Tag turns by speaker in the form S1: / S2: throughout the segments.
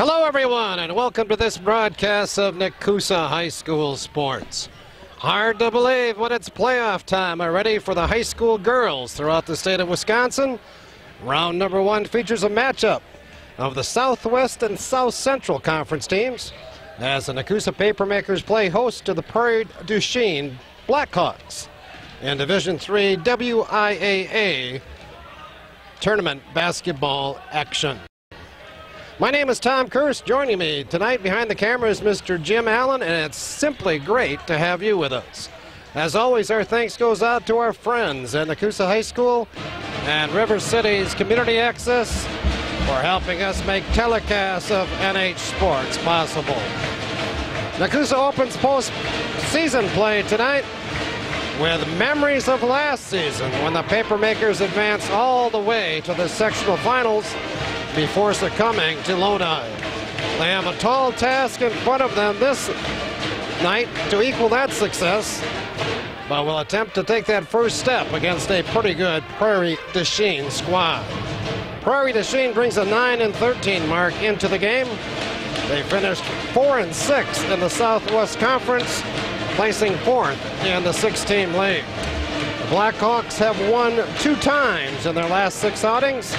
S1: Hello everyone, and welcome to this broadcast of Nekoosa High School Sports. Hard to believe when it's playoff time already for the high school girls throughout the state of Wisconsin. Round number 1 features a matchup of the Southwest and South Central Conference teams as the Nekoosa Papermakers play host to the Prairie Chien Blackhawks in Division III WIAA tournament basketball action. My name is Tom Kirst. Joining me tonight behind the camera is Mr. Jim Allen, and it's simply great to have you with us. As always, our thanks goes out to our friends at Nekoosa High School and River City's Community Access for helping us make telecasts of NH sports possible. Nekoosa opens postseason play tonight with memories of last season when the Papermakers advanced all the way to the sectional finals before succumbing to Lodi. They have a tall task in front of them this night to equal that success, but will attempt to take that first step against a pretty good Prairie Chien squad. Prairie Chien brings a 9-13 mark into the game. They finished 4-6 in the Southwest Conference, placing 4th in the 6-team league. The Blackhawks have won 2 times in their last 6 outings.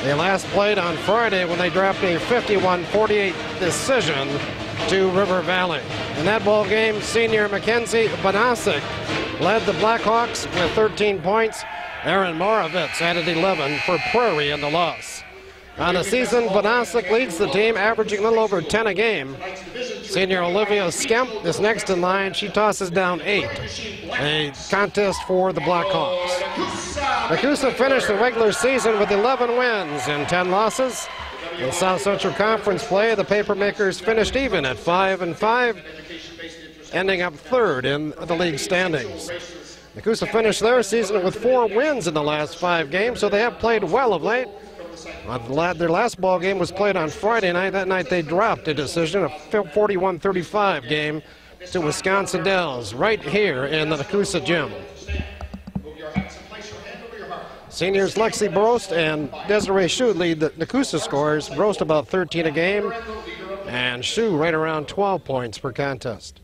S1: They last played on Friday when they dropped a 51-48 decision to River Valley. In that ball game, senior Mackenzie Bonasic led the Blackhawks with 13 points. Aaron Moravitz added 11 for Prairie in the loss. On the season, Bonasic leads the team, averaging a little over 10 a game. Senior Olivia Skemp is next in line. She tosses down 8. A contest for the Blackhawks. Nekoosa finished the regular season with 11 wins and 10 losses. In South Central Conference play, the Papermakers finished even at 5-5, ending up 3rd in the league standings. Nekoosa finished their season with 4 wins in the last 5 games, so they have played well of late. Their last ball game was played on Friday night. That night they dropped a decision, a 41-35 game to Wisconsin Dells, right here in the Nekoosa gym. Seniors Lexi Brost and Desiree Shu lead the Nekoosa scores. Brost about 13 a game, and Shu right around 12 points per contest.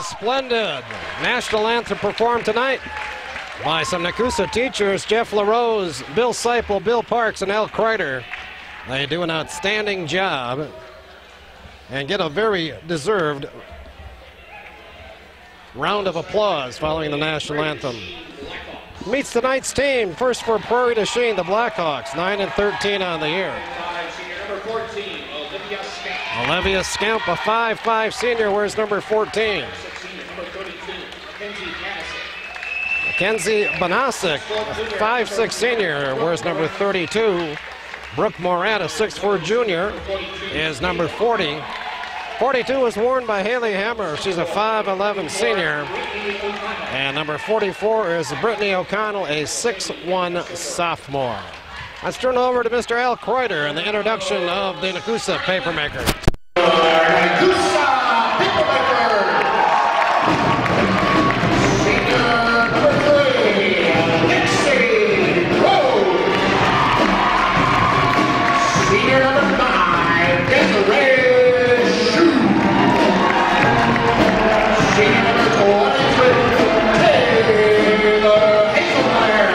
S1: Splendid national anthem performed tonight by some Nekoosa teachers, Jeff LaRose, Bill Seipel, Bill Parks, and Al Kreider. They do an outstanding job and get a very deserved round of applause following the national anthem. Meets tonight's team. First for Prairie Chien, the Blackhawks, 9-13 on the year. Olivia Skemp, a 5'5" senior, wears number 14. Mackenzie Bonasic, a 5'6" senior, wears number 32. Brooke Morat, a 6'4" junior, is number 40. 42 is worn by Haley Hammer. She's a 5'11" senior. And number 44 is Brittany O'Connell, a 6'1" sophomore. Let's turn it over to Mr. Al Kreider and the introduction of the Nekoosa Papermakers.
S2: Nekoosa Papermakers! Senior number 23, Taylor Hazelmeyer.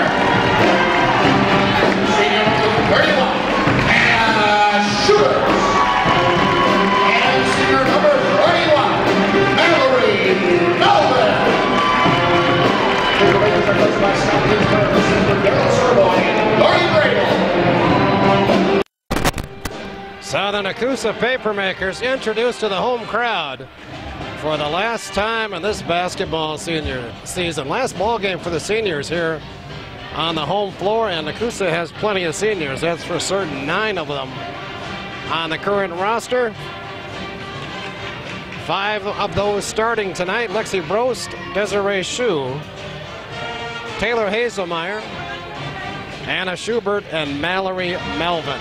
S2: Senior number 31, Anna Schubert. And senior number 31, Mallory Melvin. The Lakers are coached by Scott Ginsberg, assistant Darryl Sorbo and Lori Bradle.
S1: So the Nekoosa Papermakers introduced to the home crowd for the last time in this basketball senior season. Last ball game for the seniors here on the home floor, and Nekoosa has plenty of seniors, that's for certain. 9 of them on the current roster. 5 of those starting tonight: Lexi Brost, Desiree Shue, Taylor Hazelmeyer, Anna Schubert, and Mallory Melvin.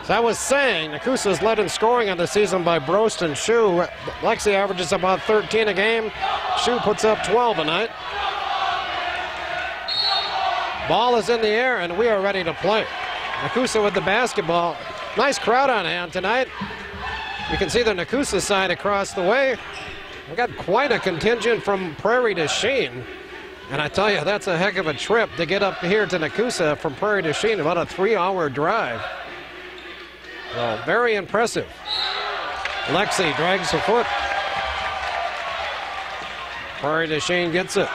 S1: As I was saying, Nekoosa is led in scoring on the season by Brost and Shue. Lexi averages about 13 a game. Shue puts up 12 a night. Ball is in the air, and we are ready to play. Nekoosa with the basketball. Nice crowd on hand tonight. You can see the Nekoosa side across the way. We got quite a contingent from Prairie to Chien. And I tell you, that's a heck of a trip to get up here to Nekoosa from Prairie to Chien, about a 3-hour drive. Well, very impressive. Lexi drags her foot. Prairie to Chien gets it.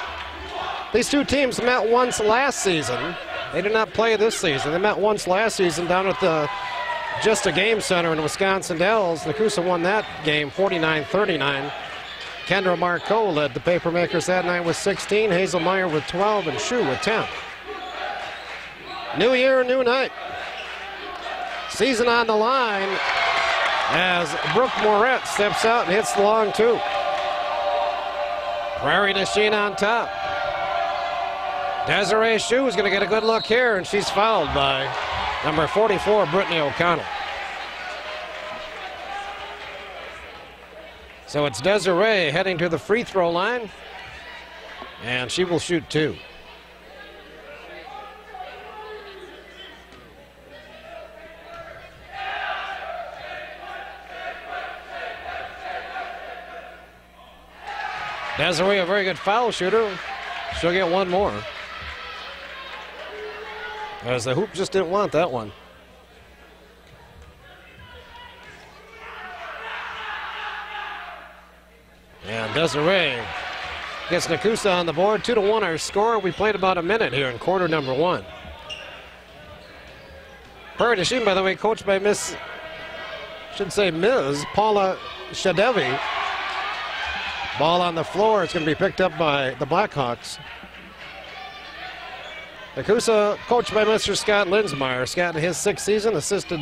S1: These two teams met once last season. They did not play this season. They met once last season down at the Just a Game Center in Wisconsin Dells. Nekoosa won that game 49-39. Kendra Marcoux led the Papermakers that night with 16, Hazelmeyer with 12, and Shue with 10. New year, new night. Season on the line as Brooke Moret steps out and hits the long two. Prairie to Chien on top. Desiree Shue is going to get a good look here, and she's fouled by number 44, Brittany O'Connell. So it's Desiree heading to the free throw line, and she will shoot 2. Desiree, a very good foul shooter. She'll get one more, as the hoop just didn't want that one. And Desiree gets Nekoosa on the board. 2-1 our score. We played about a minute here in quarter number 1. Prairie to Chien, by the way, coached by Ms. Paula Shadevi. Ball on the floor. It's going to be picked up by the Blackhawks. Nekoosa coached by Mr. Scott Linsmeyer. Scott in his 6th season, assisted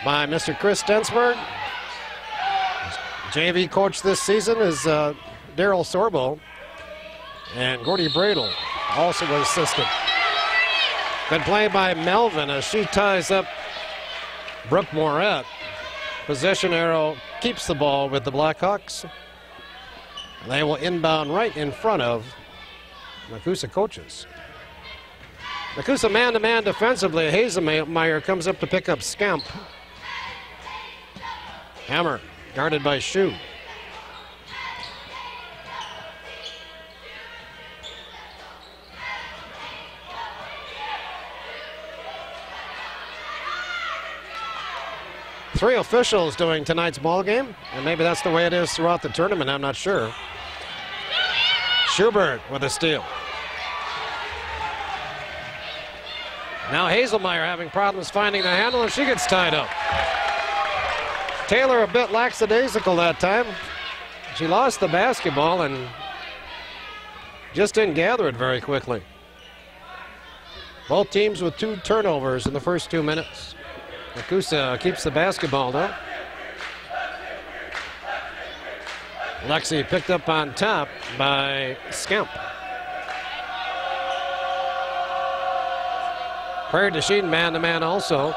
S1: by Mr. Chris Stensberg. JV coach this season is Darryl Sorbo. And Gordy Bradle also was assistant. Good play by Melvin as she ties up Brooke Moret. Possession arrow keeps the ball with the Blackhawks. They will inbound right in front of Nekoosa coaches. Nekoosa man-to-man defensively. Hazelmeyer comes up to pick up Scamp. Hammer guarded by Shue. Three officials doing tonight's ball game, and maybe that's the way it is throughout the tournament, I'm not sure. Schubert with a steal. Now Hazelmeyer having problems finding the handle, and she gets tied up. Taylor a bit lackadaisical that time. She lost the basketball and just didn't gather it very quickly. Both teams with 2 turnovers in the first 2 minutes. Nekoosa keeps the basketball though. Lexi picked up on top by Scamp. Prairie to Chien man-to-man also.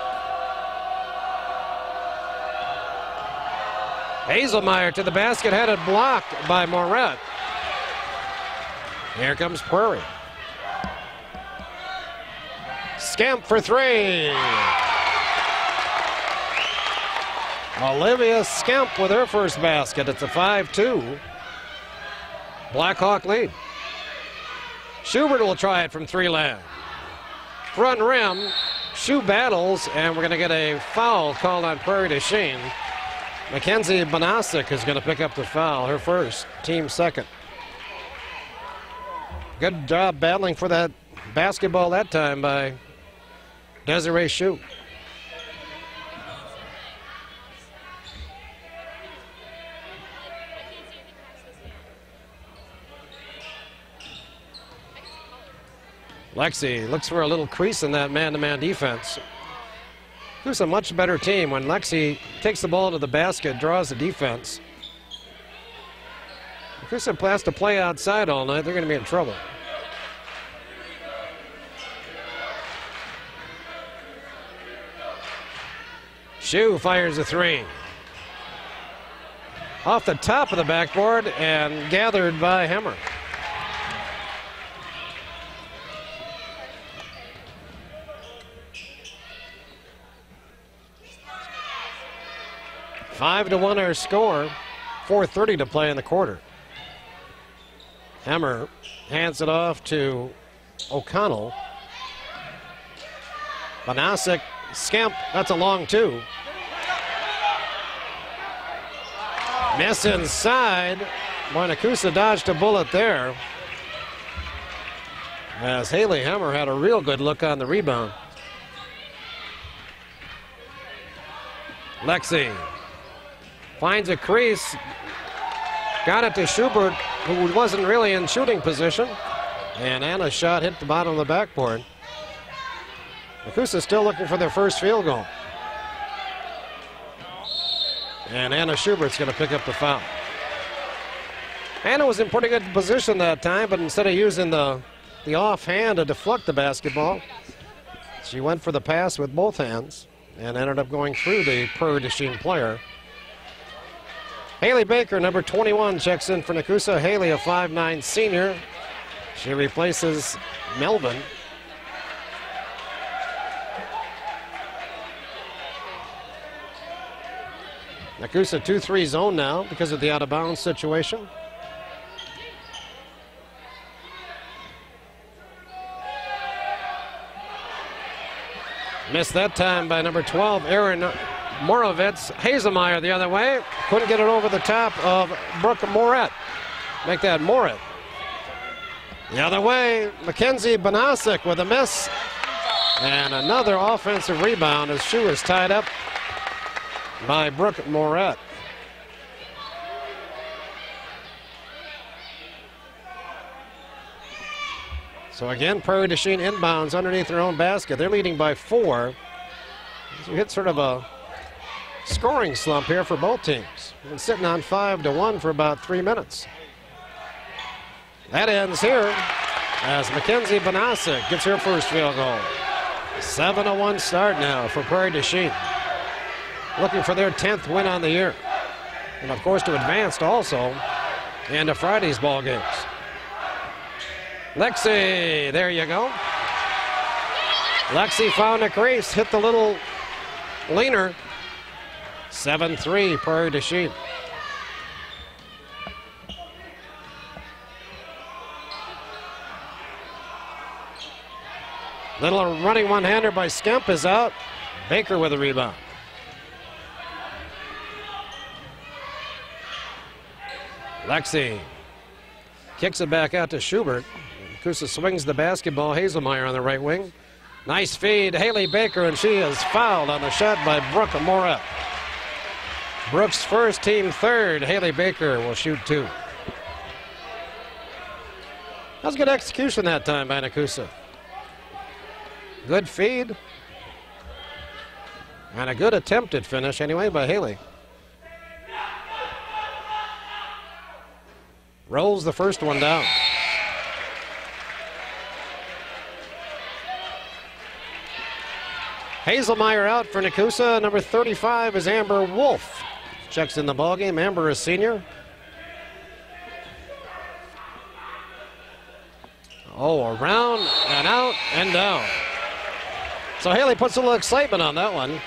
S1: Hazelmeyer to the basket, had it blocked by Moret. Here comes Prairie. Scamp for 3. Olivia Skemp with her first basket. It's a 5-2 Blackhawk lead. Schubert will try it from 3-land. Front rim, shoe battles, and we're going to get a foul called on Prairie to Chien. Mackenzie Bonasic is going to pick up the foul, her first, team second. Good job battling for that basketball that time by Desiree Shue. Lexi looks for a little crease in that man-to-man defense. Who's a much better team when Lexi takes the ball to the basket, draws the defense. If Nekoosa has to play outside all night, they're going to be in trouble. Shue fires a 3. Off the top of the backboard and gathered by Hemmer. Five to 1 our score. 4:30 to play in the quarter. Hemmer hands it off to O'Connell. Bonasic, Skemp, that's a long 2. Miss inside. Boy, Nekoosa dodged a bullet there. As Haley Hemmer had a real good look on the rebound. Lexi finds a crease. Got it to Schubert, who wasn't really in shooting position. And Anna's shot hit the bottom of the backboard. Nekoosa still looking for their first field goal. And Anna Schubert's going to pick up the foul. Anna was in pretty good position that time, but instead of using the offhand to deflect the basketball, she went for the pass with both hands and ended up going through the Prairie de Chien player. Haley Baker, number 21, checks in for Nekoosa. Haley, a 5'9" senior. She replaces Melvin. Nekoosa 2-3 zone now because of the out-of-bounds situation. Missed that time by number 12, Aaron Morovitz. Hazelmeyer the other way. Couldn't get it over the top of Brooke Moret. Make that Moret. The other way, Mackenzie Bonasic with a miss. And another offensive rebound as Shue is tied up by Brooke Moret. So again, Prairie de Chien inbounds underneath their own basket. They're leading by 4. So we hit sort of a scoring slump here for both teams. Been sitting on 5-1 for about 3 minutes. That ends here as Mackenzie Bonasic gets her first field goal. 7-1 start now for Prairie de Chien. Looking for their 10th win on the year. And of course to advance also into Friday's ball games. Lexi, there you go. Lexi found a crease, hit the little leaner. 7-3 Prairie de Chien. Little running one-hander by Skemp is out. Baker with a rebound. Lexi kicks it back out to Schubert. Nekoosa swings the basketball. Hazelmeyer on the right wing. Nice feed, Haley Baker, and she is fouled on the shot by Brooke Moret. Brooks first, team third. Haley Baker will shoot 2. That was good execution that time by Nekoosa. Good feed. And a good attempted finish anyway by Haley. Rolls the first one down. Hazelmeyer out for Nekoosa. Number 35 is Amber Wolf. Checks in the ballgame. Amber is senior. Oh, around and out and down. So Haley puts a little excitement on that one.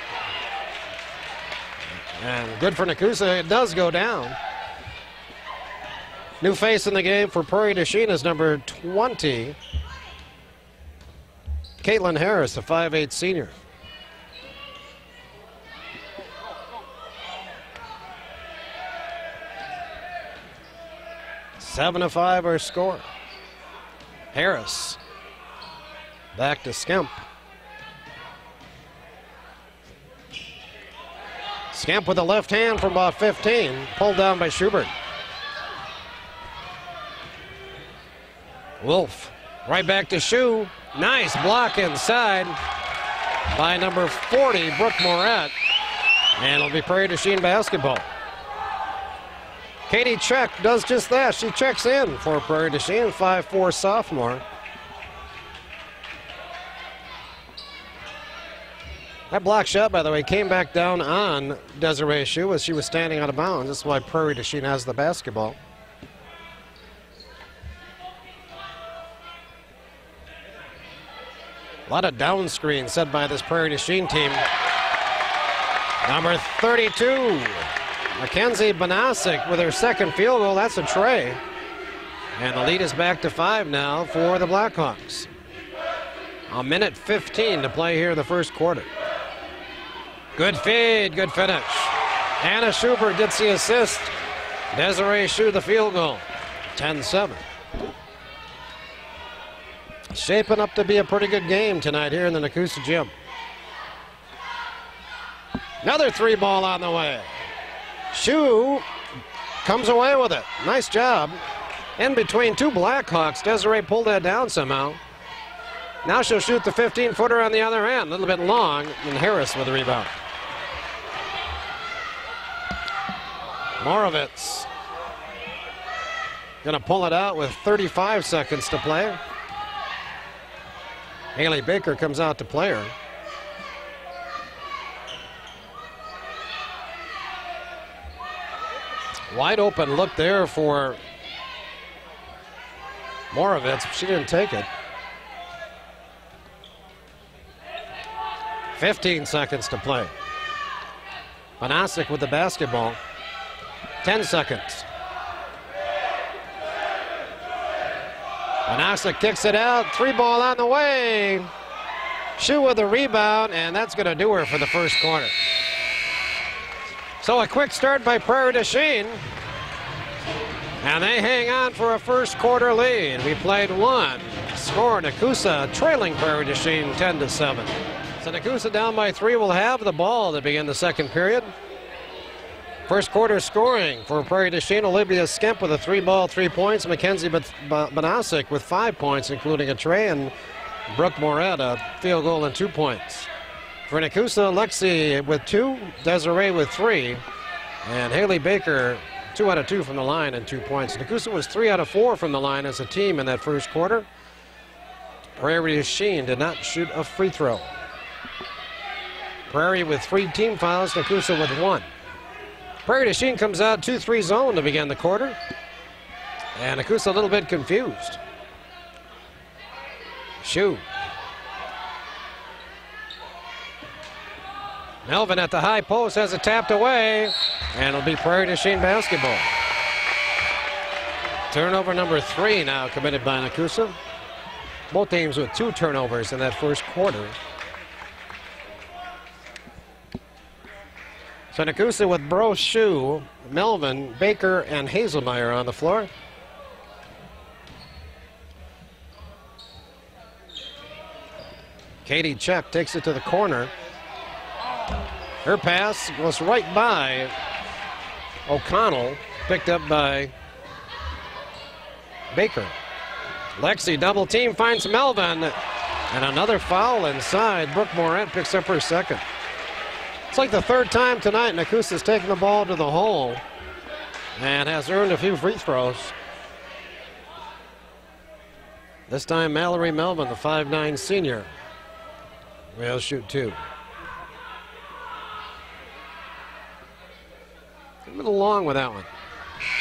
S1: And good for Nekoosa, it does go down. New face in the game for Prairie du Chien is number 20, Caitlin Harris, a 5'8" senior. Seven to 5 our score. Harris back to Skemp. Skemp with the left hand from about 15, pulled down by Schubert. Wolf right back to Shu. Nice block inside by number 40, Brooke Moret. And it'll be Prairie du Chien basketball. Katie Check does just that. She checks in for Prairie du Chien, 5'4" sophomore. That block shot, by the way, came back down on Desiree Shu as she was standing out of bounds. That's why Prairie du Chien has the basketball. A lot of down screens set by this Prairie du Chien team. Number 32, Mackenzie Banasic with her second field goal. That's a tray. And the lead is back to 5 now for the Blackhawks. A minute 15 to play here in the first quarter. Good feed, good finish. Anna Schubert gets the assist. Desiree Shu the field goal. 10-7. Shaping up to be a pretty good game tonight here in the Nekoosa gym. Another 3-ball on the way. Shu comes away with it. Nice job. In between two Blackhawks, Desiree pulled that down somehow. Now she'll shoot the 15-footer on the other end. A little bit long, and Harris with the rebound. Moravitz gonna pull it out with 35 seconds to play. Haley Baker comes out to play her. Wide open look there for Moravitz. She didn't take it. 15 seconds to play. Banasic with the basketball. 10 seconds. Banasic kicks it out. 3-ball on the way. Shu with the rebound, and that's going to do her for the first quarter. So a quick start by Prairie du Chien. And they hang on for a first quarter lead. We played one. Score Nekoosa trailing Prairie du Chien 10-7. So Nekoosa down by 3 will have the ball to begin the second period. First quarter scoring for Prairie du Chien. Olivia Skemp with a 3-ball, 3 points. Mackenzie Banasic with 5 points, including a tray, and Brooke Moret a field goal and 2 points. For Nekoosa, Lexi with 2, Desiree with 3, and Haley Baker 2 out of 2 from the line and 2 points. Nekoosa was 3 out of 4 from the line as a team in that first quarter. Prairie du Chien did not shoot a free throw. Prairie with 3 team fouls, Nekoosa with 1. Prairie du Chien comes out 2-3 zone to begin the quarter. And Nekoosa a little bit confused. Shu. Melvin at the high post has it tapped away. And it'll be Prairie du Chien basketball. Turnover number 3 now committed by Nekoosa. Both teams with 2 turnovers in that first quarter. So Nekoosa with Bro, Shu, Melvin, Baker, and Hazelmeyer on the floor. Katie Check takes it to the corner. Her pass goes right by O'Connell, picked up by Baker. Lexi double team finds Melvin, and another foul inside. Brooke Moret picks up her second. It's like the third time tonight Nekoosa's taken the ball to the hole and has earned a few free throws. This time Mallory Melvin, the 5'9" senior, will shoot 2. A little long with that one.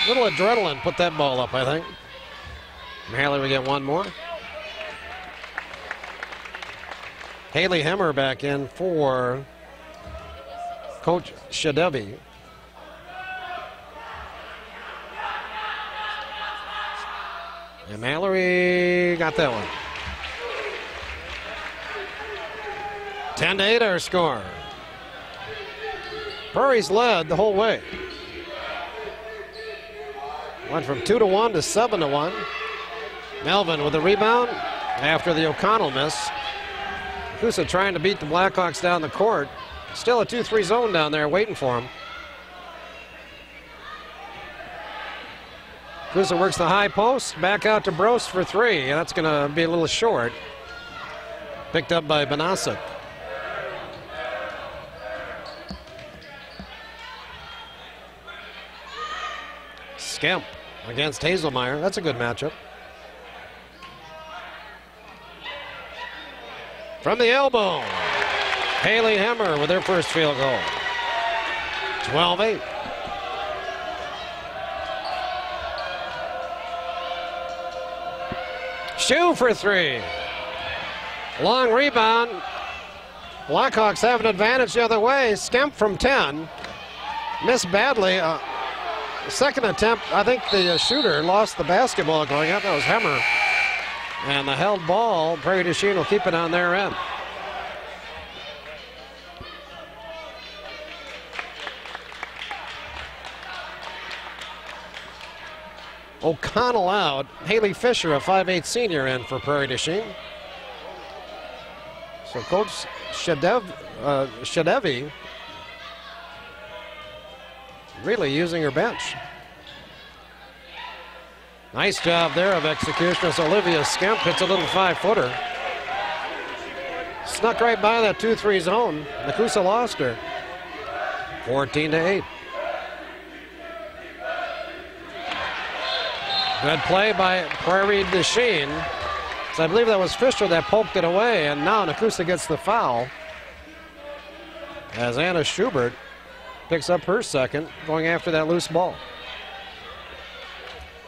S1: A little adrenaline put that ball up, I think. Mallory will get one more. Haley Hemmer back in for Coach Shadevi. And Mallory got that one. 10-8 our score. Prairie's led the whole way. Went from 2-1 to 7-1. Melvin with the rebound after the O'Connell miss. Nekoosa trying to beat the Blackhawks down the court. Still a 2-3 zone down there waiting for him. Nekoosa works the high post, back out to Brost for three. That's going to be a little short. Picked up by Banasic. Skemp against Hazelmeyer. That's a good matchup. From the elbow, Haley Hemmer with her first field goal. 12-8. Shoe for three. Long rebound. Blackhawks have an advantage the other way. Skemp from 10. Missed badly. Second attempt, I think the shooter lost the basketball going up. That was Hemmer. And the held ball, Prairie du Chien will keep it on their end. O'Connell out. Haley Fisher, a 5'8" senior, in for Prairie du Chien. So Coach Shadevi really using her bench. Nice job there of execution as Olivia Skemp hits a little 5-footer. Snuck right by that 2-3 zone. Nekoosa lost her. 14-8. Good play by Prairie du Chien. So I believe that was Fisher that poked it away, and now Nekoosa gets the foul as Anna Schubert picks up her second, going after that loose ball.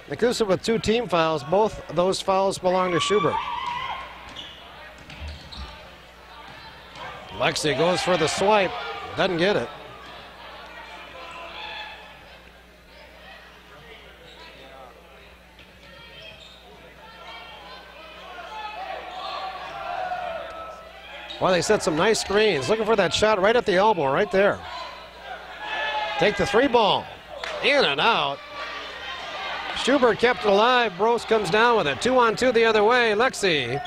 S1: Nekoosa with 2 team fouls. Both those fouls belong to Schubert. Lexi goes for the swipe, doesn't get it. Well, they set some nice screens. Looking for that shot right at the elbow, right there. Take the 3 ball. In and out. Schubert kept it alive. Brost comes down with it. 2-on-2 the other way. Lexi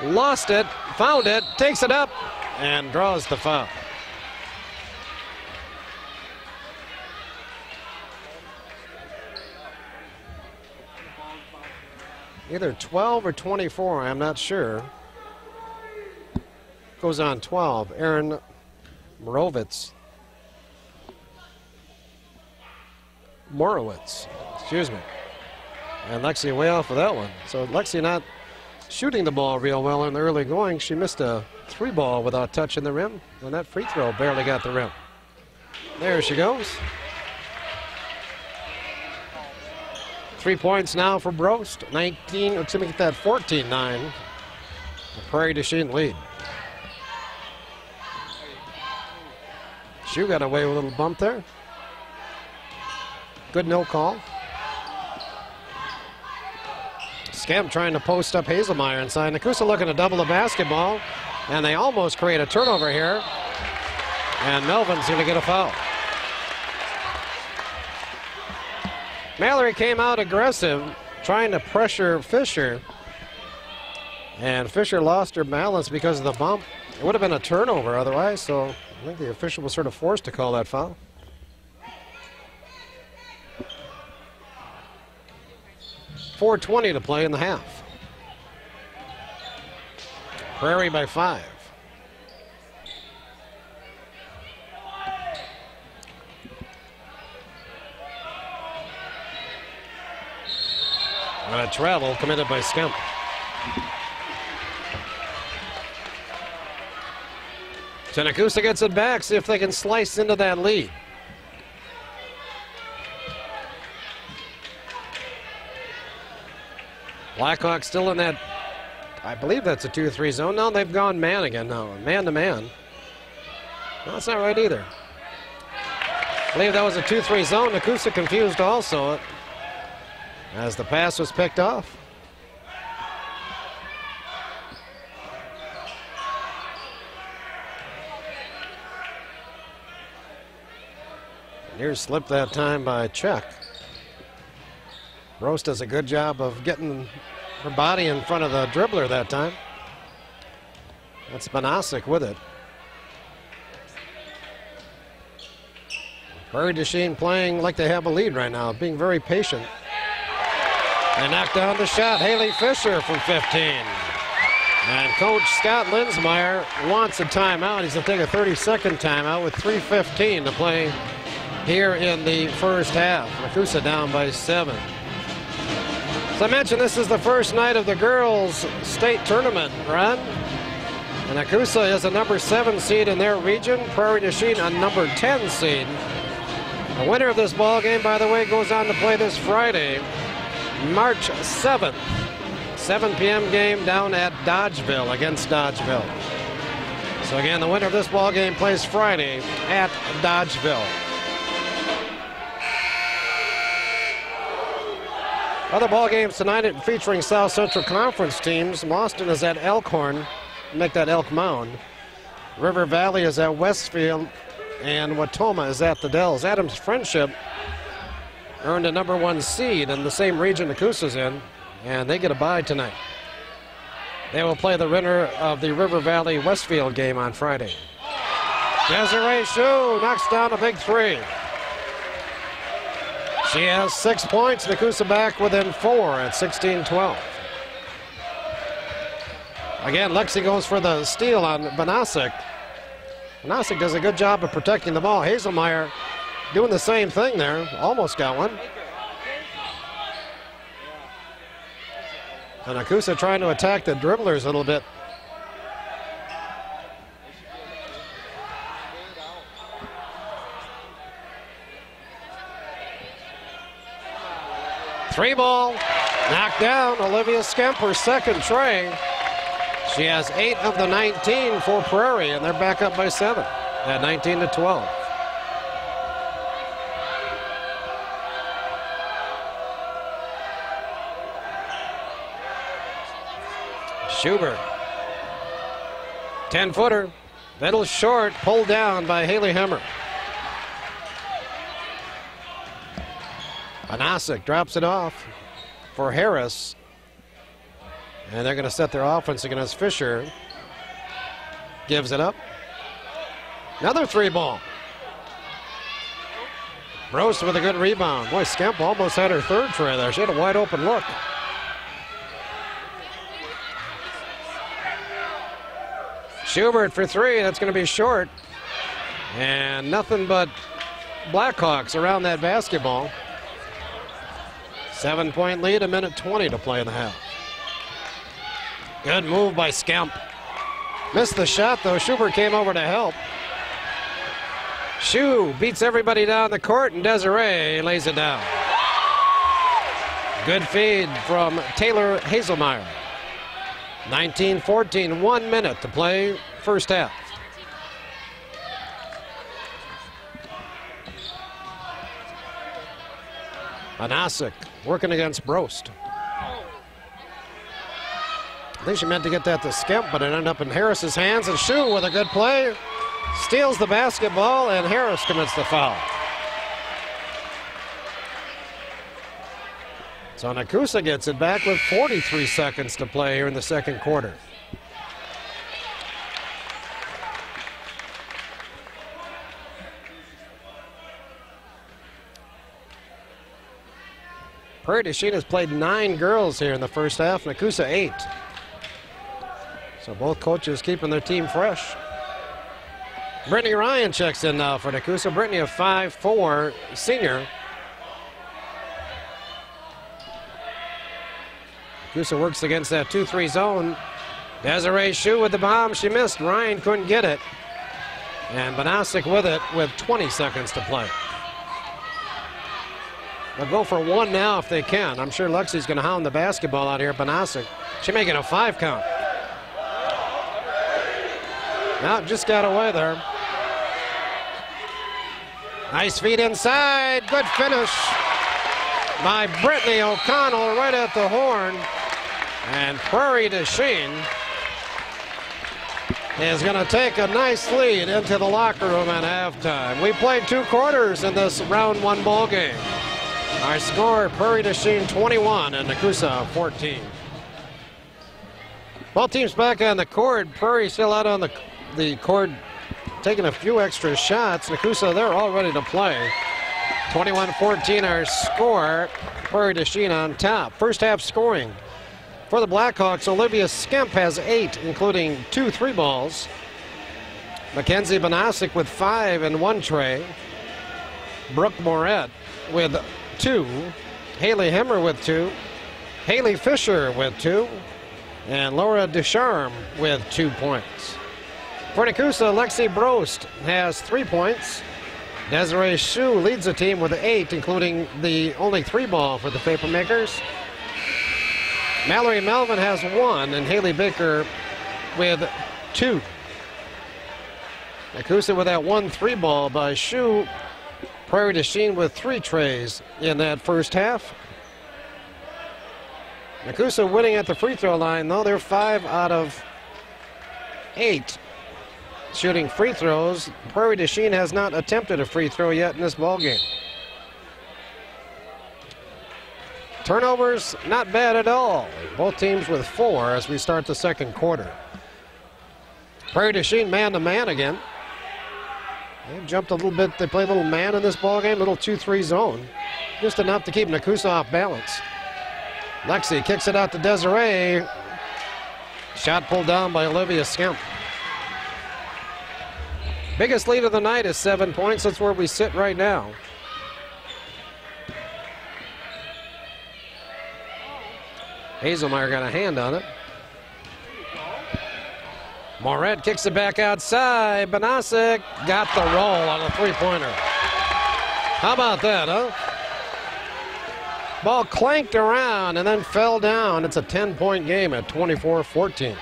S1: lost it, found it, takes it up, and draws the foul. Either 12 or 24, I'm not sure. Goes on 12. Aaron Morowitz, excuse me. And Lexi way off of that one. So Lexi not shooting the ball real well in the early going. She missed a 3 ball without touching the rim, and that free throw barely got the rim. There she goes. 3 points now for Brost. 14-9. The Prairie du Chien lead. Shoe got away with a little bump there. Good no call. Skemp trying to post up Hazelmeyer inside. Nekoosa looking to double the basketball, and they almost create a turnover here. And Melvin's going to get a foul. Mallory came out aggressive, trying to pressure Fisher. And Fisher lost her balance because of the bump. It would have been a turnover otherwise, so I think the official was sort of forced to call that foul. .420 to play in the half. Prairie by 5. Travel committed by Skemp. So Nekoosa gets it back, see if they can slice into that lead. Blackhawks still in that, I believe that's a 2-3 zone. Now they've gone man again now, man to man. No, that's not right either. I believe that was a 2-3 zone. Nekoosa confused also as the pass was picked off. Here's slipped that time by Check. Rose does a good job of getting her body in front of the dribbler that time. That's Banasic with it. Prairie du Chien playing like they have a lead right now, being very patient. They knock down the shot. Haley Fisher from 15. And Coach Scott Linsmeyer wants a timeout. He's going to take a 30-second timeout with 3:15 to play here in the first half. Nekoosa down by 7. As I mentioned, this is the first night of the girls' state tournament run. And Nekoosa is a number 7 seed in their region. Prairie du Chien a number 10 seed. The winner of this ball game, by the way, goes on to play this Friday, March 7th. 7 p.m. game down at Dodgeville against Dodgeville. So again, the winner of this ball game plays Friday at Dodgeville. Other ball games tonight featuring South Central Conference teams. Mauston is at Elkhorn, make that Elk Mound. River Valley is at Westfield, and Watoma is at the Dells. Adams Friendship earned a number 1 seed in the same region Nekoosa's in, and they get a bye tonight. They will play the winner of the River Valley Westfield game on Friday. Desiree Shue knocks down a big 3. She has 6 points. Nekoosa back within 4 at 16-12. Again, Lexi goes for the steal on Banasic. Banasic does a good job of protecting the ball. Hazelmeyer doing the same thing there. Almost got one. And Nekoosa trying to attack the dribblers a little bit. Three ball, knocked down. Olivia Skemp, her second tray. She has 8 of the 19 for Prairie, and they're back up by 7 at 19-12. Schubert, 10-footer, middle short, pulled down by Haley Hemmer. Banasic drops it off for Harris. And they're going to set their offense against Fisher. Gives it up. Another 3 ball. Rose with a good rebound. Boy, Skemp almost had her 3rd tray there. She had a wide open look. Schubert for 3. That's going to be short. And nothing but Blackhawks around that basketball. 7-point lead, 1:20 to play in the half. Good move by Skemp. Missed the shot, though. Schubert came over to help. Shue beats everybody down the court, and Desiree lays it down. Good feed from Taylor Hazelmeyer. 19-14, 1 minute to play first half. Banasic working against Brost. I think she meant to get that to Skemp, but it ended up in Harris's hands, and Shue with a good play steals the basketball, and Harris commits the foul. So Nekoosa gets it back with 43 seconds to play here in the second quarter. Prairie du Chien has played 9 girls here in the first half, Nekoosa 8. So both coaches keeping their team fresh. Brittany Ryan checks in now for Nekoosa. Brittany, a 5'4" senior. Nekoosa works against that 2-3 zone. Desiree Shue with the bomb. She missed. Ryan couldn't get it. And Banasic with it with 20 seconds to play. They'll go for 1 now if they can. I'm sure Lexi's going to hound the basketball out here. Banasic. She's making a 5 count. Now just got away there. Nice feed inside. Good finish by Brittany O'Connell right at the horn. And Prairie du Chien is going to take a nice lead into the locker room at halftime. We played 2 quarters in this round 1 ball game. Our score, Prairie to Chien 21 and Nekoosa 14. Both teams back on the court. Prairie still out on the court, taking a few extra shots. Nekoosa, they're all ready to play. 21-14 our score. Prairie to Chien on top. First half scoring. For the Blackhawks, Olivia Skemp has 8, including 2 3-balls. Mackenzie Banasic with 5 and 1 tray. Brooke Moret with 2. Haley Hemmer with 2. Haley Fisher with 2. And Laura Ducharme with 2 points. For Nekoosa, Lexi Brost has 3 points. Desiree Shu leads the team with 8, including the only 3-ball for the Papermakers. Mallory Melvin has 1, and Haley Baker with 2. Nekoosa with that 1 3-ball by Shu. Prairie to Chien with 3 trays in that first half. Nekoosa winning at the free throw line, though. They're 5 out of 8 shooting free throws. Prairie to Chien has not attempted a free throw yet in this ball game. Turnovers, not bad at all. Both teams with 4 as we start the second quarter. Prairie to Chien man-to-man again. They jumped a little bit. They play a little man in this ball game, little 2-3 zone. Just enough to keep Nekoosa off balance. Lexi kicks it out to Desiree. Shot pulled down by Olivia Skemp. Biggest lead of the night is 7 points. That's where we sit right now. Hazelmeyer got a hand on it. Moret kicks it back outside. Banasic got the roll on a 3-pointer. How about that, huh? Ball clanked around and then fell down. It's a 10-point game at 24-14.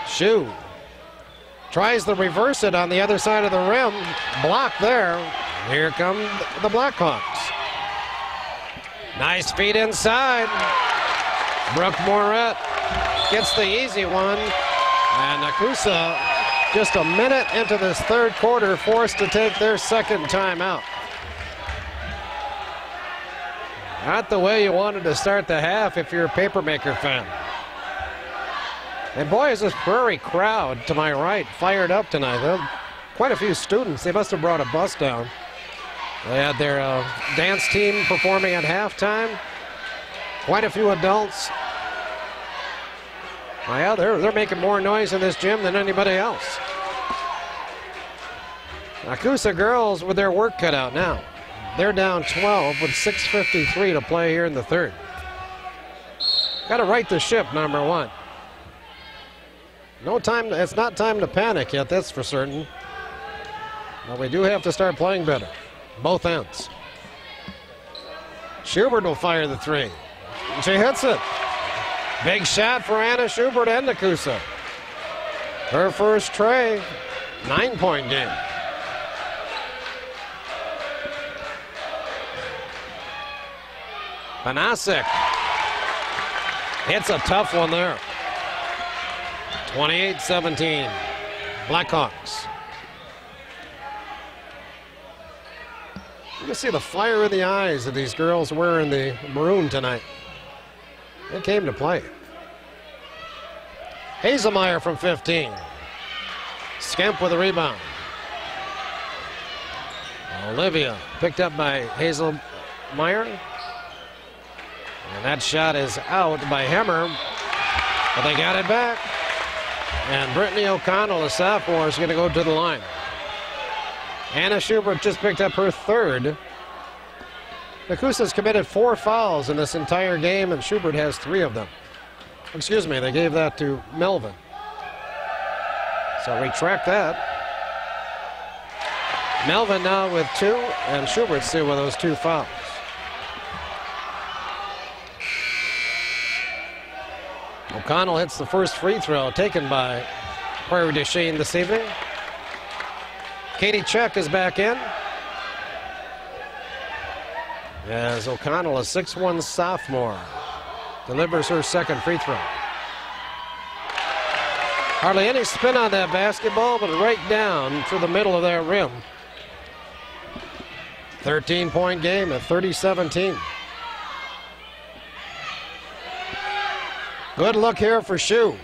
S1: Shu tries to reverse it on the other side of the rim. Blocked there. Here come the Blackhawks. Nice feed inside. Brooke Moret gets the easy one. And Nekoosa, just a minute into this third quarter, forced to take their second timeout. Not the way you wanted to start the half if you're a Papermaker fan. And boy, is this Prairie crowd to my right fired up tonight. They're quite a few students. They must have brought a bus down. They had their dance team performing at halftime. Quite a few adults. Oh yeah, they're making more noise in this gym than anybody else. Nekoosa girls with their work cut out now. They're down 12 with 6:53 to play here in the third. Got to right the ship, number 1. No time. It's not time to panic yet, that's for certain. But we do have to start playing better. Both ends. Schubert will fire the 3. She hits it. Big shot for Anna Schubert and Nekoosa. Her first tray, 9-point game. Banasic. It's a tough one there. 28-17. Blackhawks. You can see the fire in the eyes of these girls wearing the maroon tonight. They came to play. Hazelmeyer from 15. Skemp with a rebound. Olivia picked up by Hazelmeyer. And that shot is out by Hemmer. But they got it back. And Brittany O'Connell, a sophomore, is going to go to the line. Anna Schubert just picked up her 3rd. Nekoosa's committed 4 fouls in this entire game, and Schubert has 3 of them. Excuse me, they gave that to Melvin. So retract that. Melvin now with 2, and Schubert still with those 2 fouls. O'Connell hits the first free throw taken by Prairie to Chien this evening. Katie Check is back in. As O'Connell, a 6'1" sophomore, delivers her second free throw. Hardly any spin on that basketball, but right down to the middle of that rim. 13-point game at 30-17. Good look here for Shu.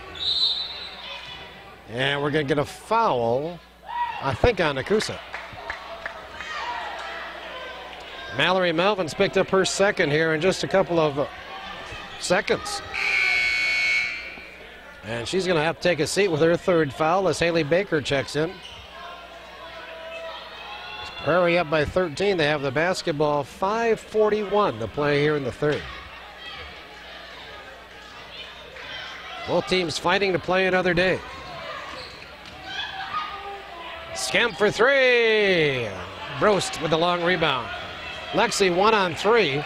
S1: And we're going to get a foul, I think, on Nekoosa. Mallory Melvin's picked up her second here in just a couple of seconds. And she's going to have to take a seat with her third foul as Haley Baker checks in. Prairie up by 13. They have the basketball. 5:41 to play here in the third. Both teams fighting to play another day. Skemp for three. Brost with the long rebound. Lexi 1 on 3.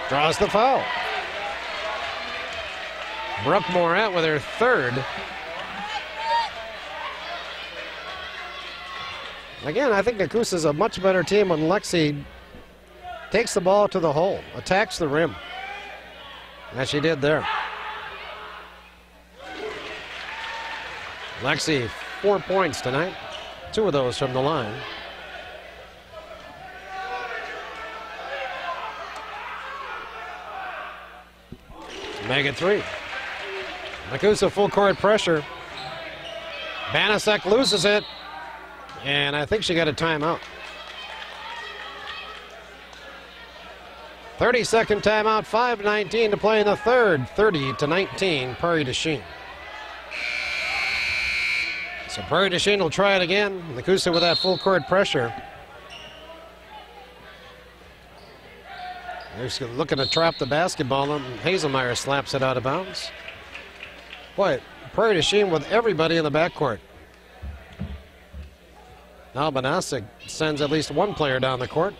S1: Draws the foul. Brooke Morat with her third. Again, I think Nekoosa is a much better team when Lexi takes the ball to the hole, attacks the rim, as she did there. Lexi, 4 points tonight, 2 of those from the line. Make it 3. Nekoosa full court pressure. Banasek loses it, and I think she got a timeout. 30-second timeout, 5:19 to play in the third. 30-19, Prairie to Chien. So Prairie to Chien will try it again. Nekoosa with that full court pressure. They're looking to trap the basketball, and Hazelmeyer slaps it out of bounds. Boy, Prairie to Chien with everybody in the backcourt. Now Banasek sends at least one player down the court.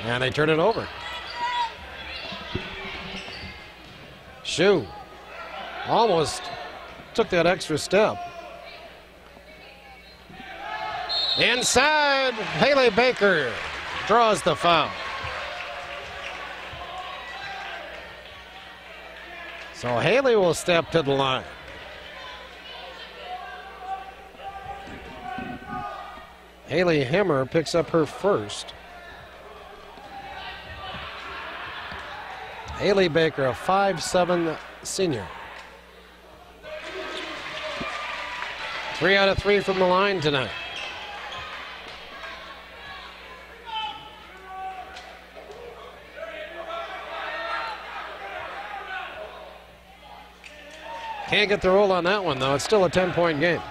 S1: And they turn it over. Shu almost took that extra step. Inside, Haley Baker draws the foul. So Haley will step to the line. Haley Hemmer picks up her first. Haley Baker, a 5'7" senior. 3 out of 3 from the line tonight. Can't get the roll on that one, though. It's still a 10-point game.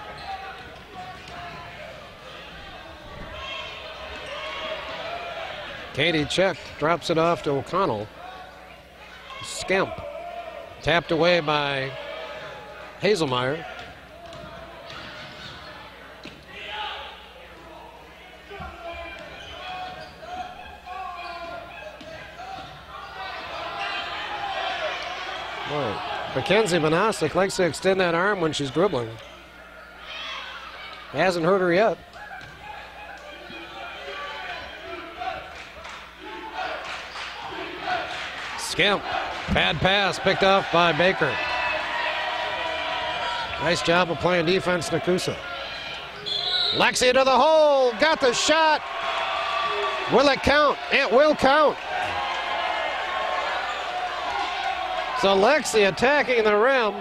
S1: Katie Check drops it off to O'Connell. Skemp tapped away by Hazelmeyer. Boy, Mackenzie Banasek likes to extend that arm when she's dribbling. Hasn't hurt her yet. Skemp, bad pass picked off by Baker. Nice job of playing defense, Nekoosa. Lexi to the hole, got the shot. Will it count? It will count. So Lexi attacking the rim,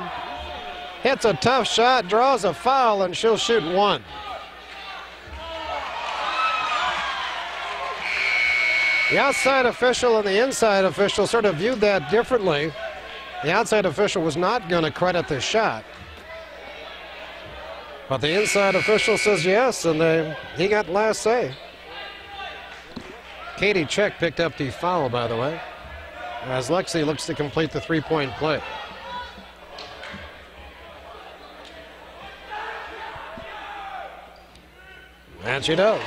S1: hits a tough shot, draws a foul, and she'll shoot one. The outside official and the inside official sort of viewed that differently. The outside official was not going to credit the shot. But the inside official says yes, and he got last say. Katie Check picked up the foul, by the way, as Lexi looks to complete the three-point play. And she does.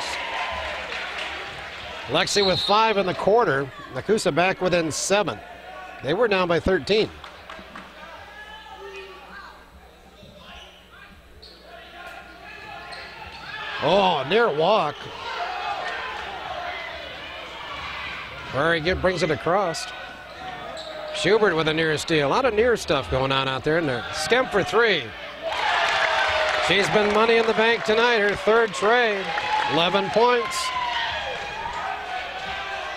S1: Lexi with 5 in the quarter. Nekoosa back within 7. They were down by 13. Oh, near walk. Prairie brings it across. Schubert with a near steal. A lot of near stuff going on out there. And Skemp for three. She's been money in the bank tonight. Her third trade. 11 points.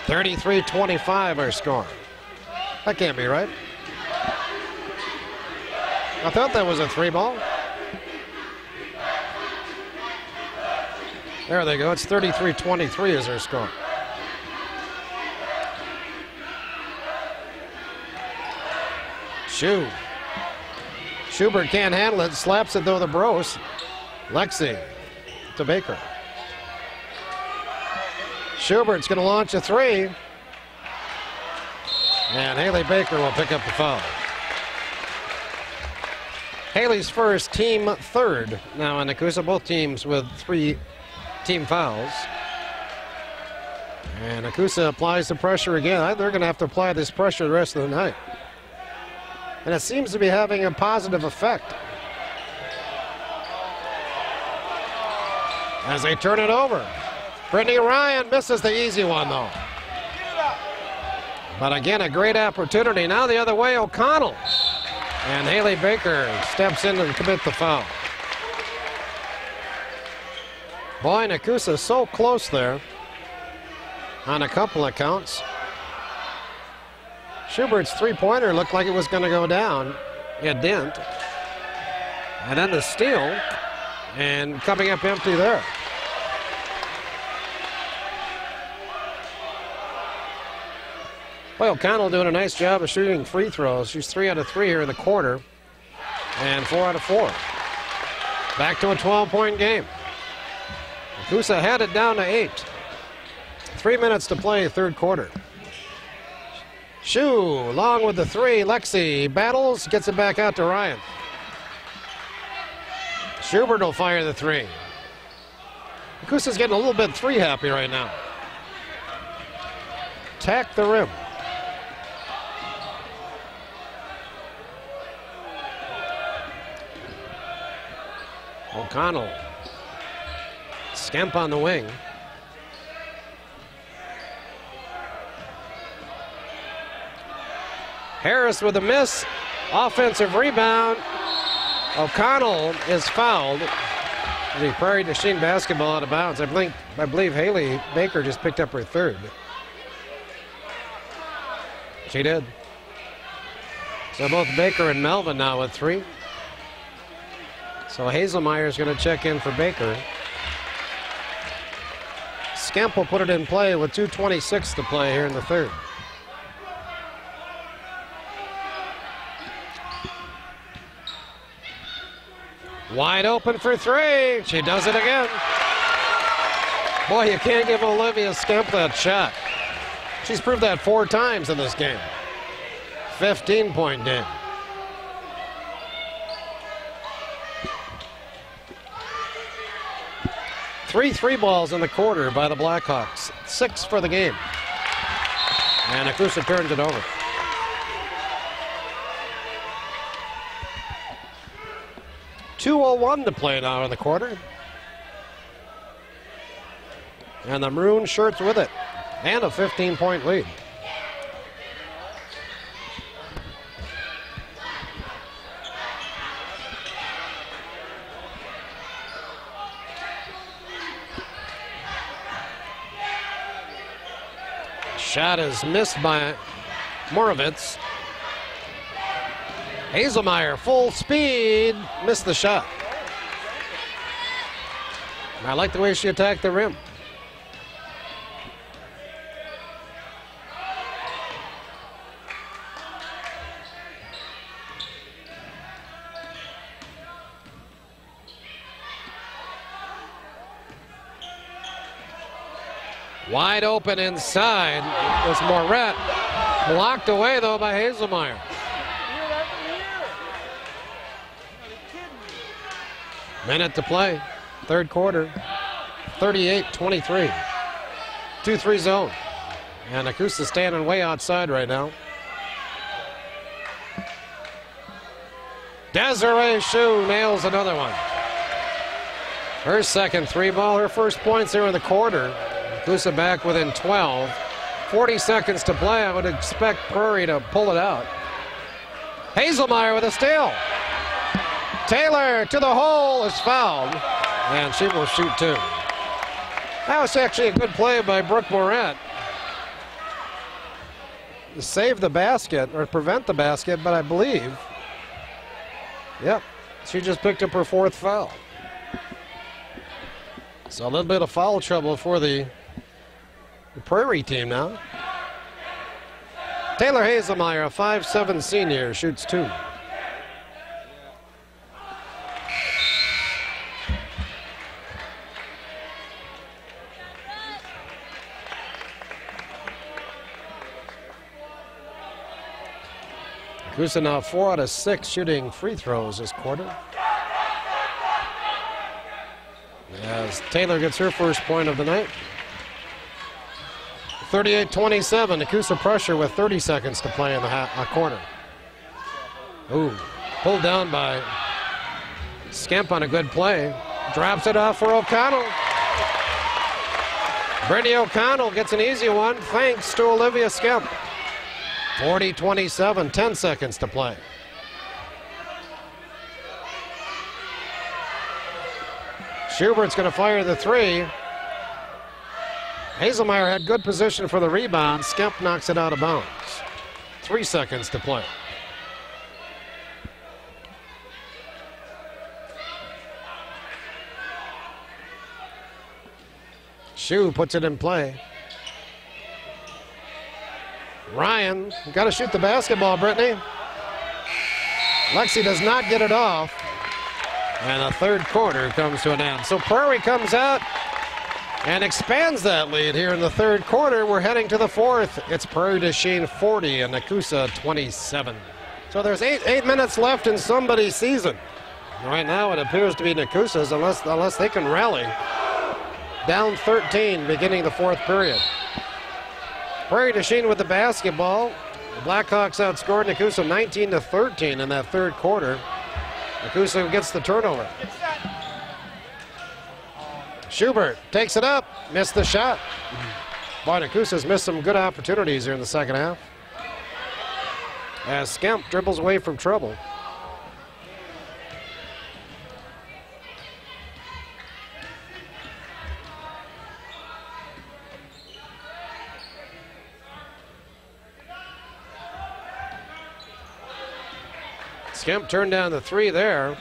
S1: 33-25 our score. That can't be right. I thought that was a three ball. There they go. It's 33-23 is our score. Schubert can't handle it. Slaps it though the Bros. Lexi to Baker. Schubert's going to launch a three. And Haley Baker will pick up the foul. Haley's first, team third. Now in Nekoosa, both teams with 3 team fouls. And Nekoosa applies the pressure again. They're going to have to apply this pressure the rest of the night. And it seems to be having a positive effect. As they turn it over. Brittany Ryan misses the easy one, though. But again, a great opportunity. Now the other way, O'Connell. And Haley Baker steps in and commit the foul. Boy, Nekoosa so close there on a couple of counts. Schubert's three-pointer looked like it was going to go down. It didn't. And then the steal, and coming up empty there. Well, O'Connell doing a nice job of shooting free throws. She's 3 out of 3 here in the quarter, and 4 out of 4. Back to a 12-point game. Nekoosa had it down to 8. 3 minutes to play, third quarter. Shu, long with the three. Lexi battles, gets it back out to Ryan. Schubert will fire the three. Nekoosa's getting a little bit three happy right now. Tack the rim. O'Connell. Skemp on the wing. Harris with a miss. Offensive rebound. O'Connell is fouled. The Prairie to Chien basketball out of bounds. I believe Haley Baker just picked up her third. She did. So both Baker and Melvin now with 3. So Hazelmeyer is going to check in for Baker. Skemp will put it in play with 2:26 to play here in the third. Wide open for 3. She does it again. Boy, you can't give Olivia Skemp that shot. She's proved that 4 times in this game. 15-point game. Three balls in the quarter by the Blackhawks. 6 for the game. And Nekoosa turns it over. .201 to play now in the quarter. And the maroon shirts with it. And a 15-point lead. Shot is missed by Moravitz. Hazelmeyer, full speed, missed the shot. I like the way she attacked the rim. Wide open inside was Moret. Blocked away, though, by Hazelmeyer. Minute to play. Third quarter. 38-23. 2-3 zone. And Nekoosa standing way outside right now. Desiree Shu nails another one. Her second 3 ball, her first points here in the quarter. Nekoosa back within 12. 40 seconds to play. I would expect Prairie to pull it out. Hazelmeyer with a steal. Taylor to the hole is fouled, and she will shoot two. That was actually a good play by Brooke Moret to save the basket or prevent the basket, but I believe, yep, she just picked up her fourth foul. So a little bit of foul trouble for the Prairie team now. Taylor Hazelmeyer, a 5'7" senior, shoots two. Nekoosa now 4 out of 6 shooting free throws this quarter. As Taylor gets her first point of the night. 38-27, Nekoosa pressure with 30 seconds to play in the corner. Ooh, pulled down by Skemp on a good play. Drops it off for O'Connell. Brittany O'Connell gets an easy one thanks to Olivia Skemp. 40-27, 10 seconds to play. Schubert's going to fire the three. Hazelmeyer had good position for the rebound. Skemp knocks it out of bounds. 3 seconds to play. Shu puts it in play. Ryan, got to shoot the basketball, Brittany. Lexi does not get it off. And the third quarter comes to an end. So Prairie comes out and expands that lead here in the third quarter. We're heading to the fourth. It's Prairie to Chien 40 and Nekoosa 27. So there's eight minutes left in somebody's season. Right now it appears to be Nekoosa's unless they can rally. Down 13 beginning the fourth period. Prairie to Chien with the basketball. The Blackhawks outscored Nekoosa 19-13 in that third quarter. Nekoosa gets the turnover. Schubert takes it up, missed the shot. Boy, Nekoosa's missed some good opportunities here in the second half. As Skemp dribbles away from trouble. Skemp turned down the three there.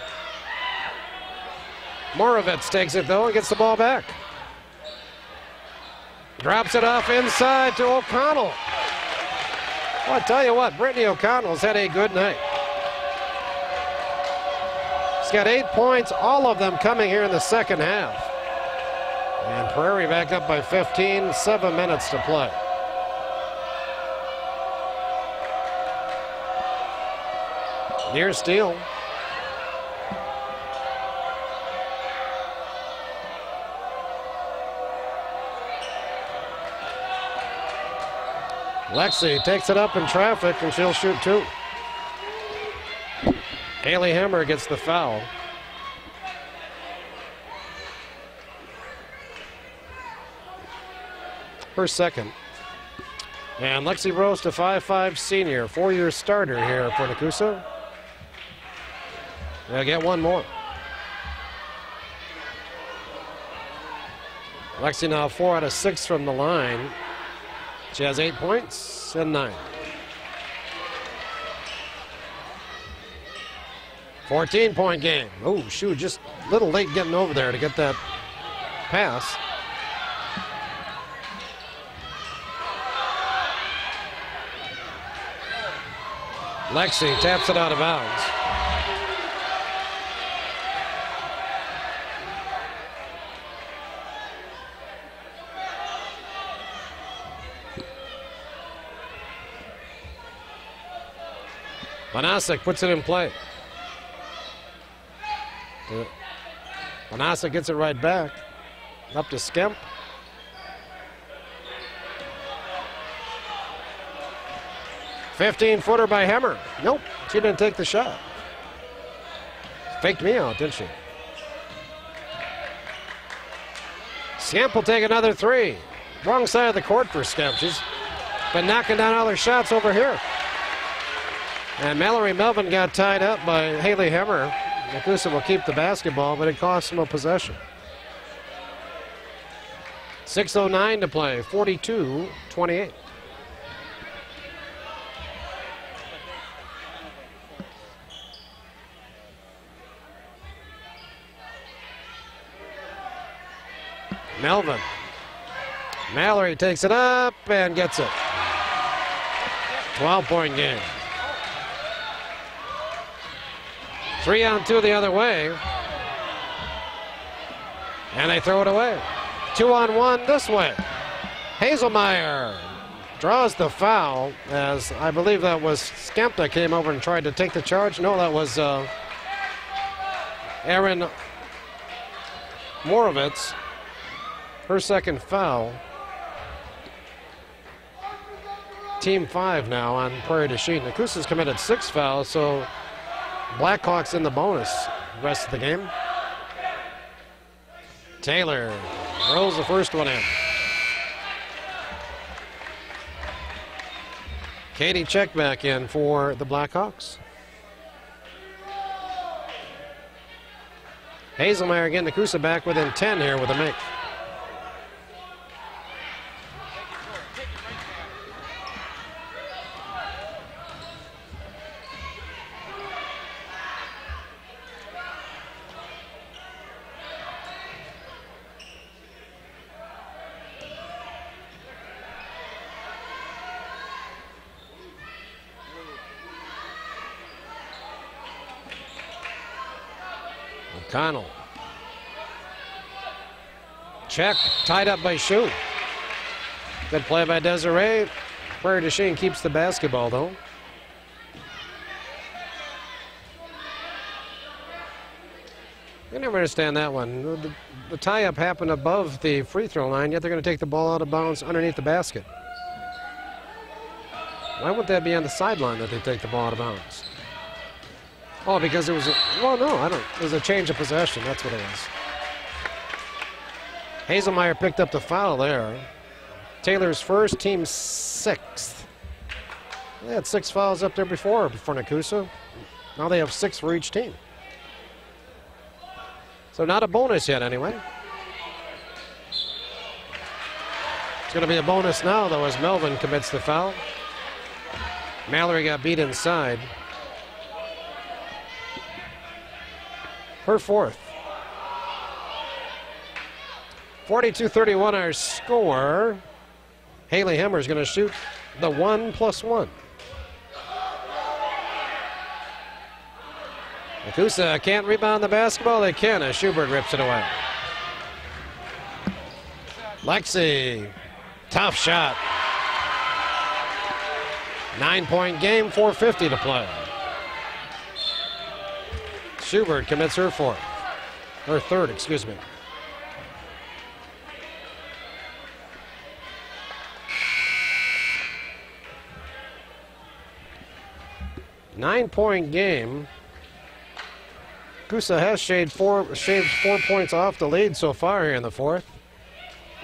S1: Moravec takes it though and gets the ball back. Drops it off inside to O'Connell. Well, I tell you what, Brittany O'Connell's had a good night. She's got 8 points, all of them coming here in the second half. And Prairie back up by 15, 7 minutes to play. Near steal. Lexi takes it up in traffic and she'll shoot two. Haley Hammer gets the foul. Her second. And Lexi Rose, a 5'5" senior, 4-year starter here for Nekoosa. They'll get one more. Lexi now 4 out of 6 from the line. She has 8 points and 9. 14-point game. Oh, shoot, just a little late getting over there to get that pass. Lexi taps it out of bounds. Manasek puts it in play. Manasek gets it right back. Up to Skemp. "15-footer by Hemmer. Nope, she didn't take the shot. Faked me out, didn't she? Skemp will take another three. Wrong side of the court for Skemp. She's been knocking down all her shots over here. And Mallory Melvin got tied up by Haley Hemmer. Nekoosa will keep the basketball, but it costs him a possession. 6:09 to play, 42-28. Melvin. Mallory takes it up and gets it. 12-point game. 3-on-2 the other way. And they throw it away. 2-on-1 this way. Hazelmeyer draws the foul, as I believe that was Skempta came over and tried to take the charge. No, that was Erin Morovitz. Her second foul. Team 5 now on Prairie to Chien. Nekoosa's committed 6 fouls, so Blackhawks in the bonus the rest of the game. Taylor rolls the first one in. Katie check back in for the Blackhawks. Hazelmeyer again, Nekoosa back within 10 here with a make. O'Connell. Check, tied up by Shu. Good play by Desiree. Prairie to Chien keeps the basketball though. I never understand that one. The tie-up happened above the free throw line, yet they're going to take the ball out of bounds underneath the basket. Why would that be on the sideline that they take the ball out of bounds? Oh, because it was well, no, I don't. It was a change of possession. That's what it was. Hazelmeyer picked up the foul there. Taylor's first, team 6th. They had 6 fouls up there before Nekoosa. Now they have 6 for each team. So not a bonus yet, anyway. It's going to be a bonus now, though, as Melvin commits the foul. Mallory got beat inside. Her 4th. 42-31 our score. Haley Hemmer is going to shoot the 1+1. Nekoosa can't rebound the basketball. They can as Schubert rips it away. Lexi, tough shot. 9-point game, 4:50 to play. Schubert commits her 4th. Her 3rd, excuse me. Nine-point game. Nekoosa has shaved 4 points off the lead so far here in the 4th.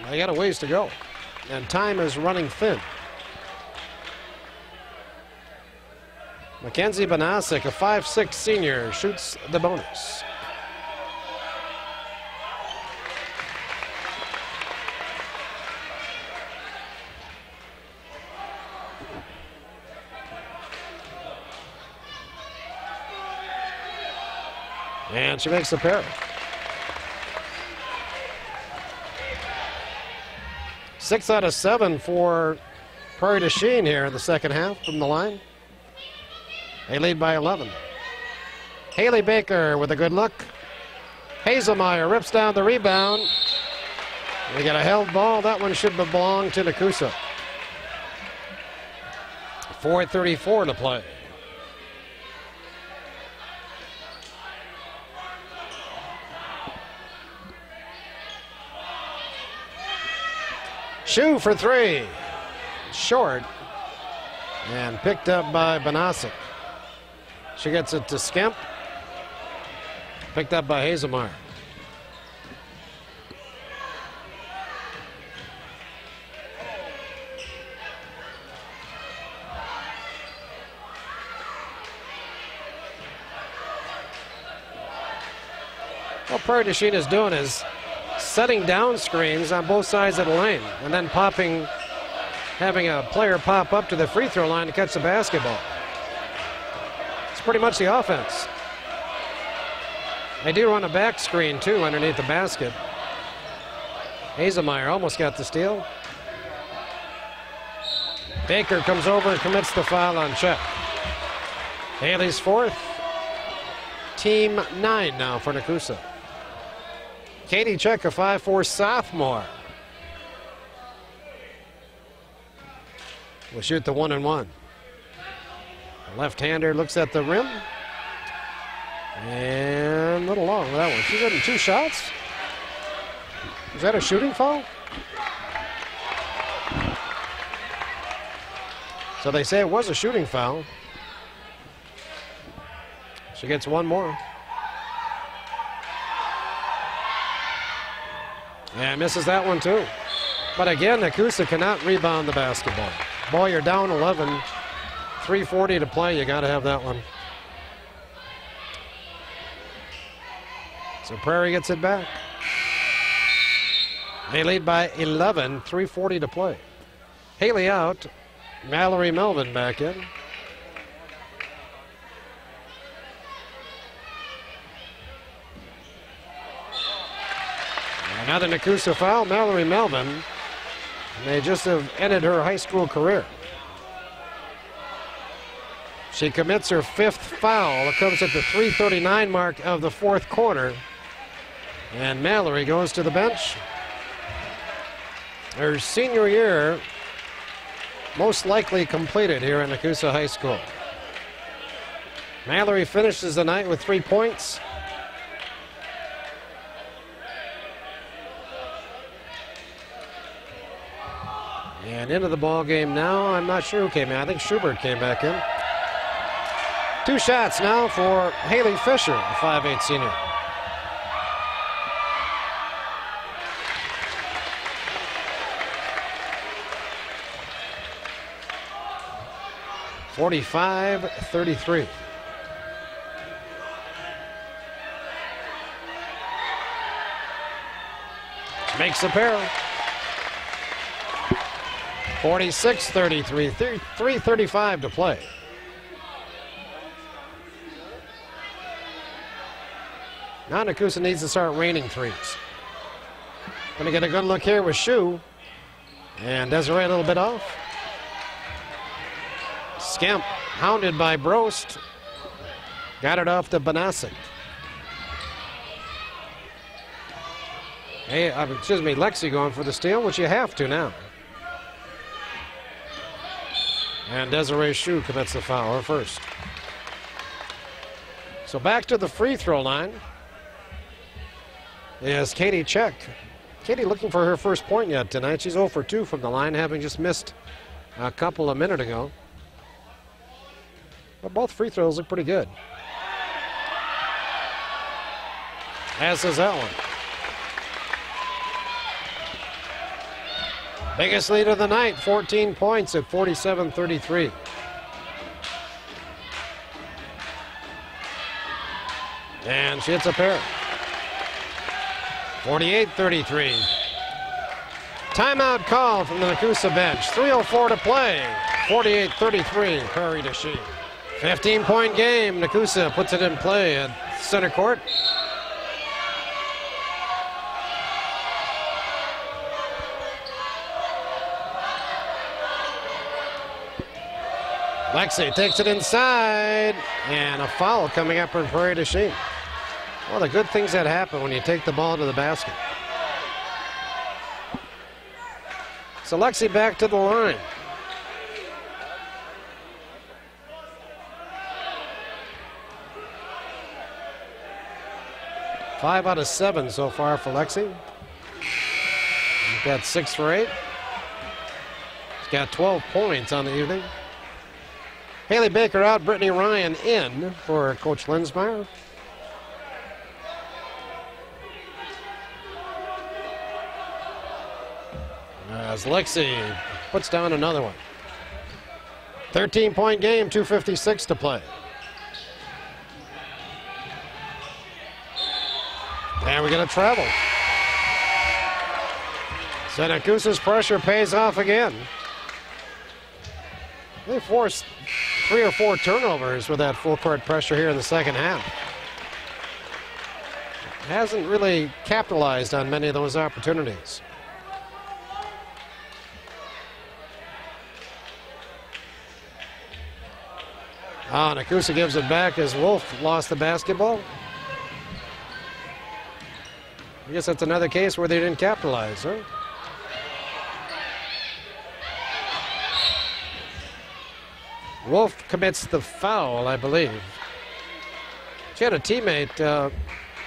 S1: They got a ways to go, and time is running thin. Mackenzie Banasic, a 5'6" senior, shoots the bonus. And she makes the pair. 6 out of 7 for Prairie to Chien here in the second half from the line. They lead by 11. Haley Baker with a good look. Hazelmeyer rips down the rebound. We got a held ball. That one should belong to Nekoosa. 4:34 to play. Shu for 3. Short. And picked up by Banasic. She gets it to Skemp. Picked up by Hazelmeyer. What Prairie du Chien is doing is setting down screens on both sides of the lane and then having a player pop up to the free throw line to catch the basketball. It's pretty much the offense. They do run a back screen too underneath the basket. Hazelmeyer almost got the steal. Baker comes over and commits the foul on Chet. Haley's fourth. Team 9 now for Nekoosa. Katie Check, a 5'4" sophomore, will shoot the 1-and-1. The left-hander looks at the rim. And a little long with that one. She's hitting 2 shots. Is that a shooting foul? So they say it was a shooting foul. She gets one more. And misses that one too. But again, Nekoosa cannot rebound the basketball. Boy, you're down 11. 3:40 to play. You got to have that one. So Prairie gets it back. They lead by 11. 3:40 to play. Haley out. Mallory Melvin back in. Another Nekoosa foul. Mallory Melvin may just have ended her high school career. She commits her 5th foul. It comes at the 3:39 mark of the 4th quarter. And Mallory goes to the bench. Her senior year most likely completed here at Nekoosa High School. Mallory finishes the night with 3 points. And into the ball game now. I'm not sure who came in. I think Schubert came back in. 2 shots now for Haley Fisher, the 5'8" senior. (45-33). Makes a pair. 46-33, 3:35 to play. Now Nekoosa needs to start raining threes. Gonna get a good look here with Shu. And Desiree a little bit off. Skemp, hounded by Brost. Got it off to Banasic. Hey, excuse me, Lexi going for the steal, which you have to now. And Desiree Shu commits the foul, her first. So back to the free throw line is Katie Check. Katie looking for her first point yet tonight. She's 0 for 2 from the line, having just missed a couple a minute ago. But both free throws look pretty good. As is that one. Biggest lead of the night, 14 points at 47-33. And she hits a pair. 48-33. Timeout call from the Nekoosa bench. 3:04 to play. 48-33, Prairie du Chien. 15-point game. Nekoosa puts it in play at center court. Lexi takes it inside, and a foul coming up from Prairie du Chien. Well, the good things that happen when you take the ball to the basket. So Lexi back to the line. Five out of 7 so far for Lexi. She's got 6 for 8. She's got 12 points on the evening. Haley Baker out, Brittany Ryan in for Coach Linsmeyer. As Lexi puts down another one. 13-point game, 2:56 to play. we get a travel. So Nekoosa's pressure pays off again. They forced 3 or 4 turnovers with that full court pressure here in the second half. Hasn't really capitalized on many of those opportunities. Nekoosa gives it back as Wolf lost the basketball. I guess that's another case where they didn't capitalize, huh? Wolf commits the foul, I believe. She had a teammate,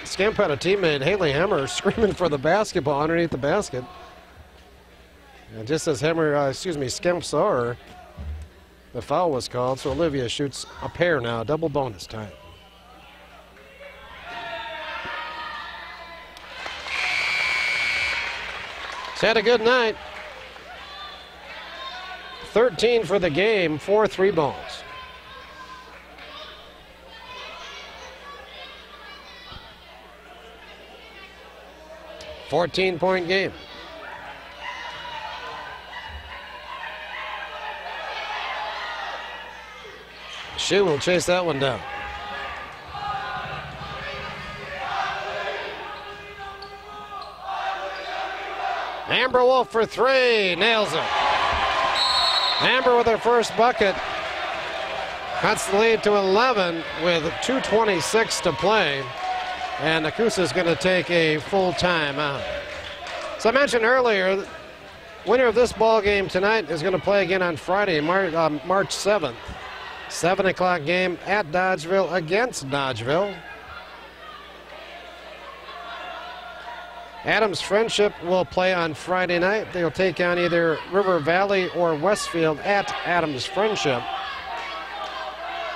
S1: Skimp had a teammate, Haley Hammer, screaming for the basketball underneath the basket. And just as Skimp saw her, the foul was called, so Olivia shoots a pair now, double bonus time. She's had a good night. 13 for the game, 4 3 balls. $14-point game. Chien will chase that one down. Amber Wolf for 3, nails it. Amber with her first bucket cuts the lead to 11 with 2:26 to play, and Nekoosa is going to take a full timeout. So I mentioned earlier, winner of this ball game tonight is going to play again on Friday, March 7th. 7 o'clock game at Dodgeville against Dodgeville. Adams Friendship will play on Friday night. They'll take on either River Valley or Westfield at Adams Friendship.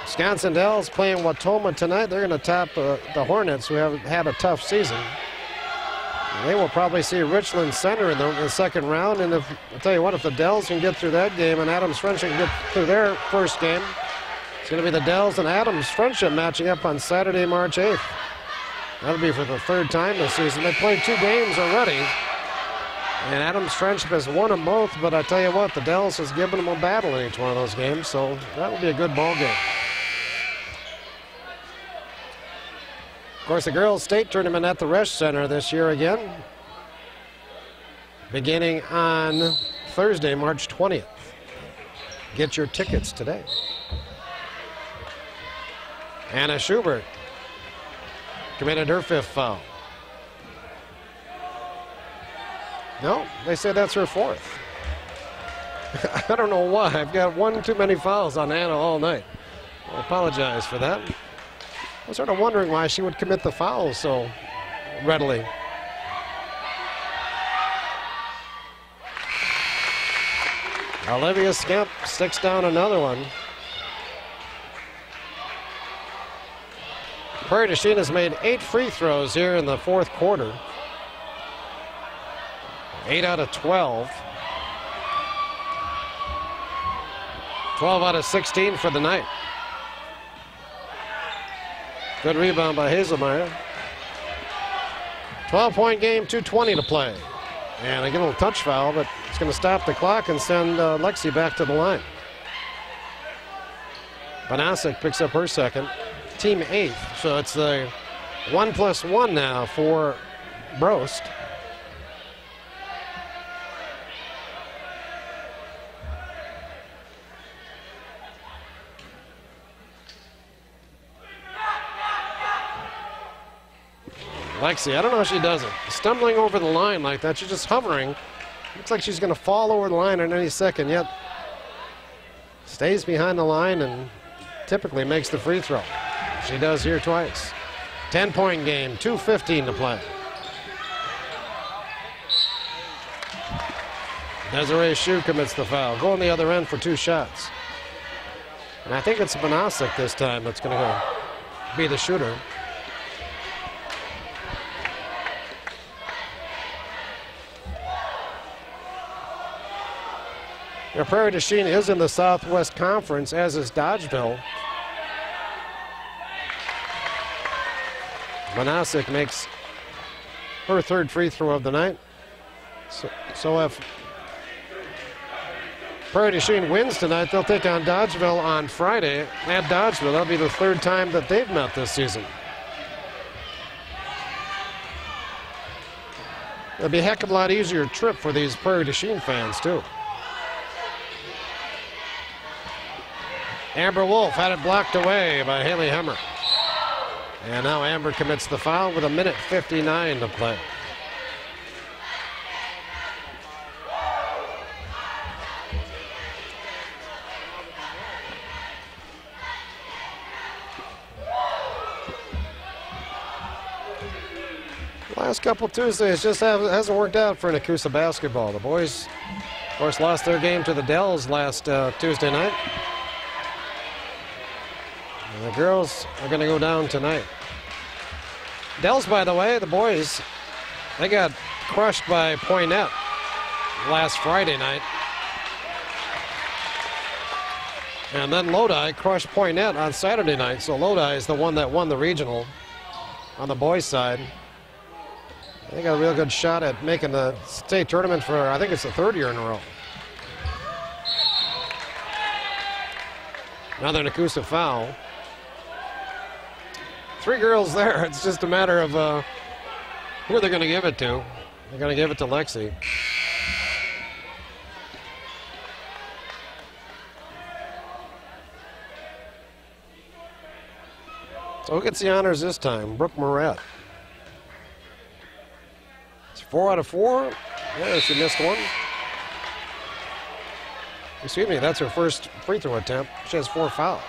S1: Wisconsin Dells playing Watoma tonight. They're going to top the Hornets, who have had a tough season. And they will probably see Richland Center in the second round. And I'll tell you what, if the Dells can get through that game and Adams Friendship can get through their first game, it's going to be the Dells and Adams Friendship matching up on Saturday, March 8th. That'll be for the 3rd time this season. They played 2 games already, and Adams Friendship has won them both, but I tell you what, the Dells has given them a battle in each one of those games, so that will be a good ball game. Of course, the girls' state tournament at the Resch Center this year again, beginning on Thursday, March 20th. Get your tickets today. Anna Schubert committed her 5th foul. No, they said that's her 4th. I don't know why. I've got one too many fouls on Anna all night. I apologize for that. I was sort of wondering why she would commit the foul so readily. Olivia Skimp sticks down another one. Prairie has made 8 free throws here in the 4th quarter. 8 out of 12. 12 out of 16 for the night. Good rebound by Hazelmeyer. 12-point game, 2:20 to play. And they get a little touch foul, but it's going to stop the clock and send Lexi back to the line. Banasic picks up her 2nd. Team 8th, so it's the 1+1 now for Brost. Lexi, I don't know how she does it. Stumbling over the line like that, she's just hovering. Looks like she's going to fall over the line in any second, yet stays behind the line and typically makes the free throw. She does here twice. 10-point game, 2:15 to play. Desiree Shue commits the foul. Go on the other end for 2 shots. And I think it's Banasic this time that's going to be the shooter. Now, Prairie du Chien is in the Southwest Conference, as is Dodgeville. Banasic makes her third free throw of the night. So if Prairie du Chien wins tonight, they'll take on Dodgeville on Friday at Dodgeville. That'll be the third time that they've met this season. It'll be a heck of a lot easier trip for these Prairie du Chien fans, too. Amber Wolf had it blocked away by Haley Hemmer. And now Amber commits the foul with 1:59 to play. Last couple Tuesdays just hasn't worked out for Nekoosa basketball. The boys, of course, lost their game to the Dells last Tuesday night. And the girls are going to go down tonight. Dells, by the way, the boys, they got crushed by Poynette last Friday night. And then Lodi crushed Poynette on Saturday night. So Lodi is the one that won the regional on the boys' side. They got a real good shot at making the state tournament for, I think it's the third year in a row. Another Nekoosa foul. 3 girls there. It's just a matter of who they're going to give it to. They're going to give it to Lexi. So who gets the honors this time? Brooke Moret. 4 out of 4. Yeah, she missed one. Excuse me, that's her first free throw attempt. She has 4 fouls.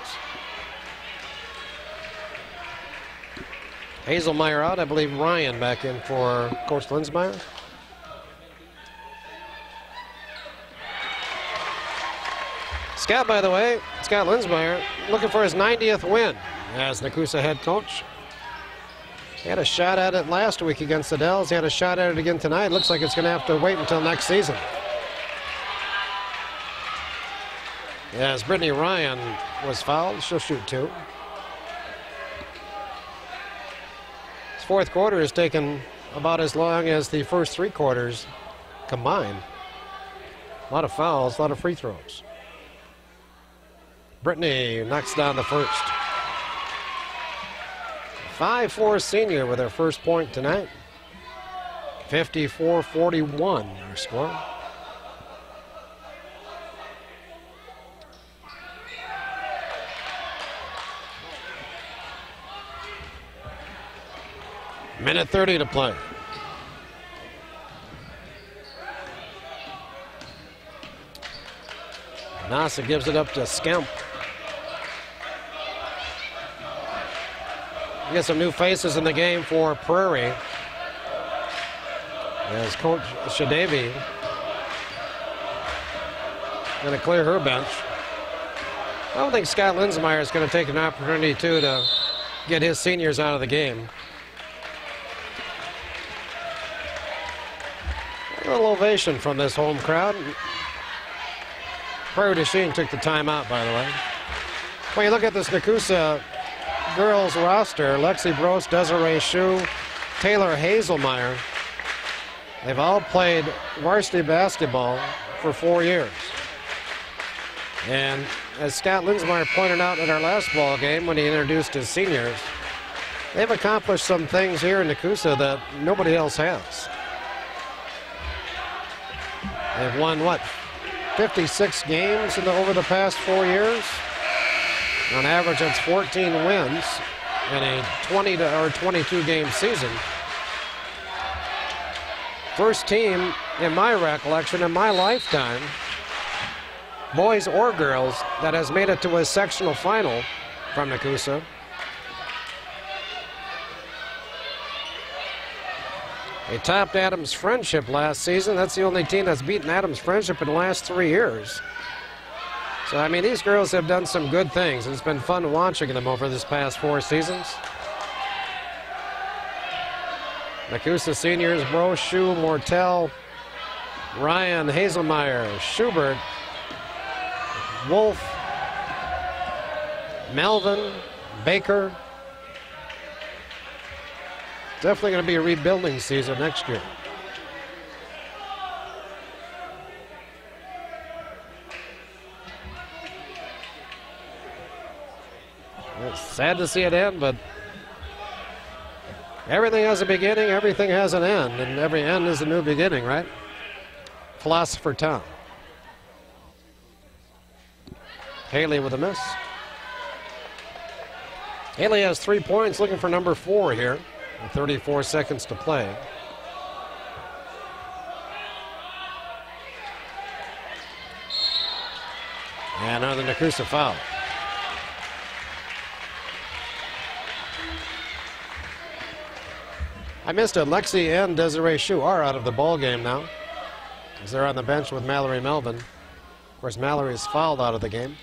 S1: Hazelmeyer out. I believe Ryan back in for Coach Linsmeyer. Scott, by the way, Scott Linsmeyer, looking for his 90th win as Nekoosa head coach. He had a shot at it last week against the Dells. He had a shot at it again tonight. Looks like it's going to have to wait until next season. As Brittany Ryan was fouled, she'll shoot 2. This fourth quarter has taken about as long as the first 3 quarters combined. A lot of fouls, a lot of free throws. Brittany knocks down the first. 5'4" senior with her first point tonight. 54-41 her score. Minute 30 to play. Nasa gives it up to Skemp. We get some new faces in the game for Prairie. As Coach Shadavi going to clear her bench. I don't think Scott Linsmeyer is going to take an opportunity to get his seniors out of the game. A little ovation from this home crowd. Prairie du Chien took the timeout, by the way. When you look at this Nekoosa girls roster, Lexi Gross, Desiree Shue, Taylor Hazelmeyer, they've all played varsity basketball for 4 years. And as Scott Linsmeyer pointed out at our last ball game when he introduced his seniors, they've accomplished some things here in Nekoosa that nobody else has. They've won, 56 games over the past 4 years? On average, that's 14 wins in a 22 game season. First team, in my recollection, in my lifetime, boys or girls, that has made it to a sectional final from Nekoosa. They topped Adams Friendship last season. That's the only team that's beaten Adams Friendship in the last 3 years. So, I mean, these girls have done some good things. It's been fun watching them over this past 4 seasons. Nekoosa seniors, Bro, Shue, Mortel, Ryan, Hazelmeyer, Schubert, Wolf, Melvin, Baker, definitely going to be a rebuilding season next year. It's sad to see it end, but everything has a beginning, everything has an end, and every end is a new beginning, right? Philosopher Tom. Haley with a miss. Haley has 3 points, looking for number 4 here. 34 seconds to play. And another Nekoosa foul. I missed it. Lexi and Desiree Shu are out of the ball game now, as they're on the bench with Mallory Melvin. Of course, Mallory is fouled out of the game.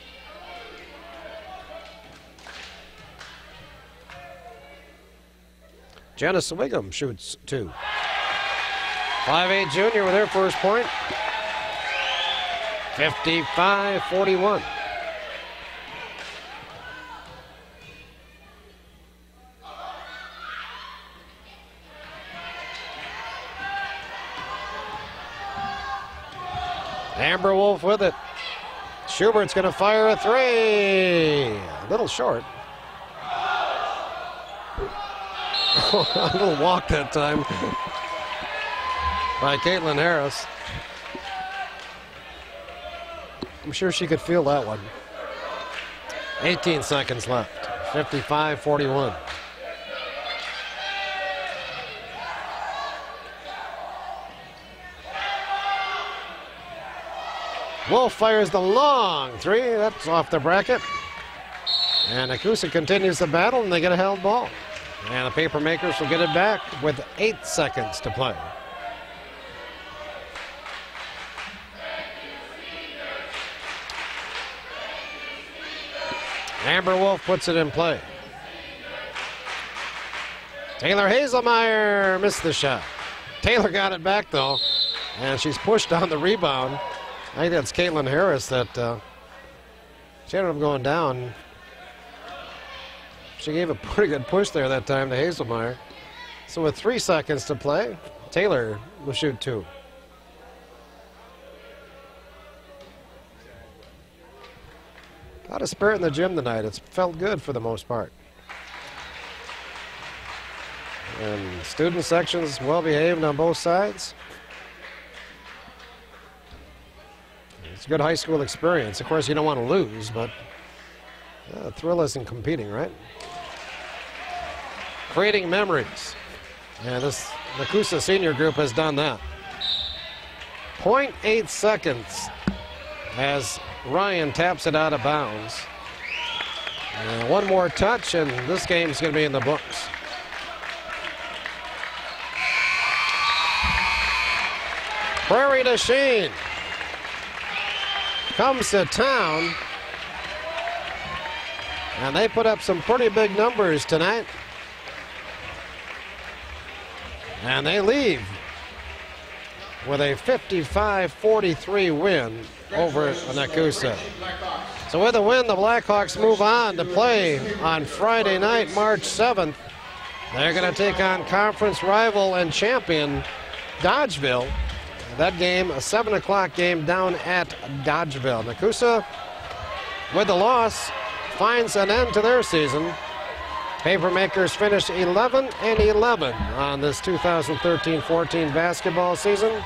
S1: Janice Wiggum shoots 2. 5'8" junior with her first point. 55-41. Amber Wolf with it. Schubert's going to fire a 3. A little short. A little walk that time by Caitlin Harris. I'm sure she could feel that one. 18 seconds left. 55-41. Wolf fires the long 3. That's off the bracket. And Nekoosa continues the battle, and they get a held ball. And the Papermakers will get it back with 8 seconds to play. Amber Wolf puts it in play. Taylor Hazelmeyer missed the shot. Taylor got it back, though, and she's pushed on the rebound. I think that's Caitlin Harris that she ended up going down. She gave a pretty good push there that time to Hazelmeyer. So with 3 seconds to play, Taylor will shoot 2. A lot of spirit in the gym tonight. It's felt good for the most part. And student sections well behaved on both sides. It's a good high school experience. Of course, you don't want to lose, but the thrill is in competing, right? Creating memories. And this Nekoosa senior group has done that. 0.8 seconds as Ryan taps it out of bounds. And one more touch, and this game's going to be in the books. Prairie to Chien. Comes to town. And they put up some pretty big numbers tonight. And they leave with a 55-43 win over Nekoosa. So with a win, the Blackhawks move on to play on Friday night, March 7th. They're going to take on conference rival and champion Dodgeville. That game, a 7 o'clock game down at Dodgeville. Nekoosa, with the loss, finds an end to their season. Papermakers finished 11-11 on this 2013-14 basketball season.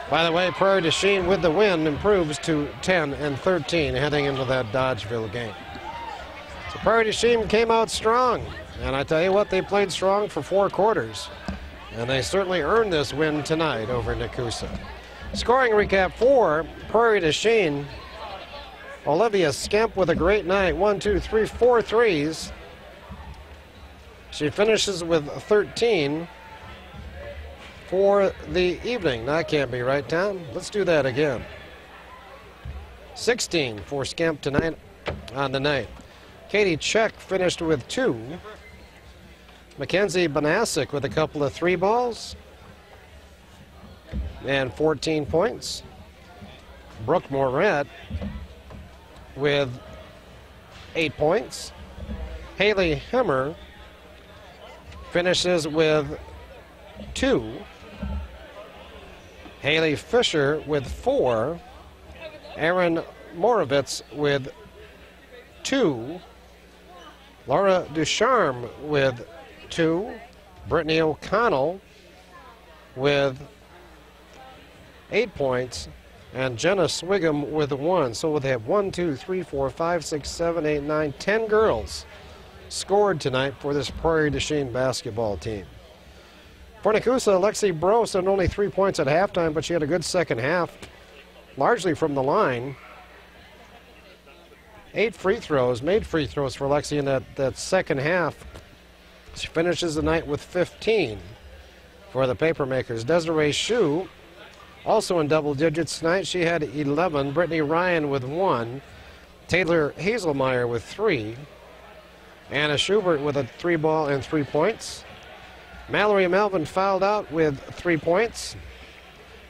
S1: By the way, Prairie to Chien with the win improves to 10-13 heading into that Dodgeville game. So Prairie to Chien came out strong, and I tell you what, they played strong for 4 quarters, and they certainly earned this win tonight over Nekoosa. Scoring recap for Prairie to Chien: Olivia Skemp with a great night, 1, 2, 3, 4 threes. She finishes with 13 for the evening. That can't be right, Tom. Let's do that again. 16 for Skemp tonight on the night. Katie Check finished with 2. Mackenzie Banasic with a couple of 3 balls and 14 points. Brooke Moret with 8 points. Haley Hemmer finishes with 2. Haley Fisher with 4. Aaron Moravitz with 2. Laura Ducharme with 2. Brittany O'Connell with 8 points. And Jenna Swigum with 1. So they have 1, 2, 3, 4, 5, 6, 7, 8, 9, 10 girls scored tonight for this Prairie du Chien basketball team. For Nekoosa, Lexi Brose had only 3 points at halftime, but she had a good second half, largely from the line. 8 free throws, made free throws for Lexi in that second half. She finishes the night with 15 for the Papermakers. Desiree Shue, also in double digits tonight, she had 11. Brittany Ryan with 1. Taylor Hazelmeyer with 3. Anna Schubert with a 3-ball and 3 points. Mallory Melvin fouled out with 3 points.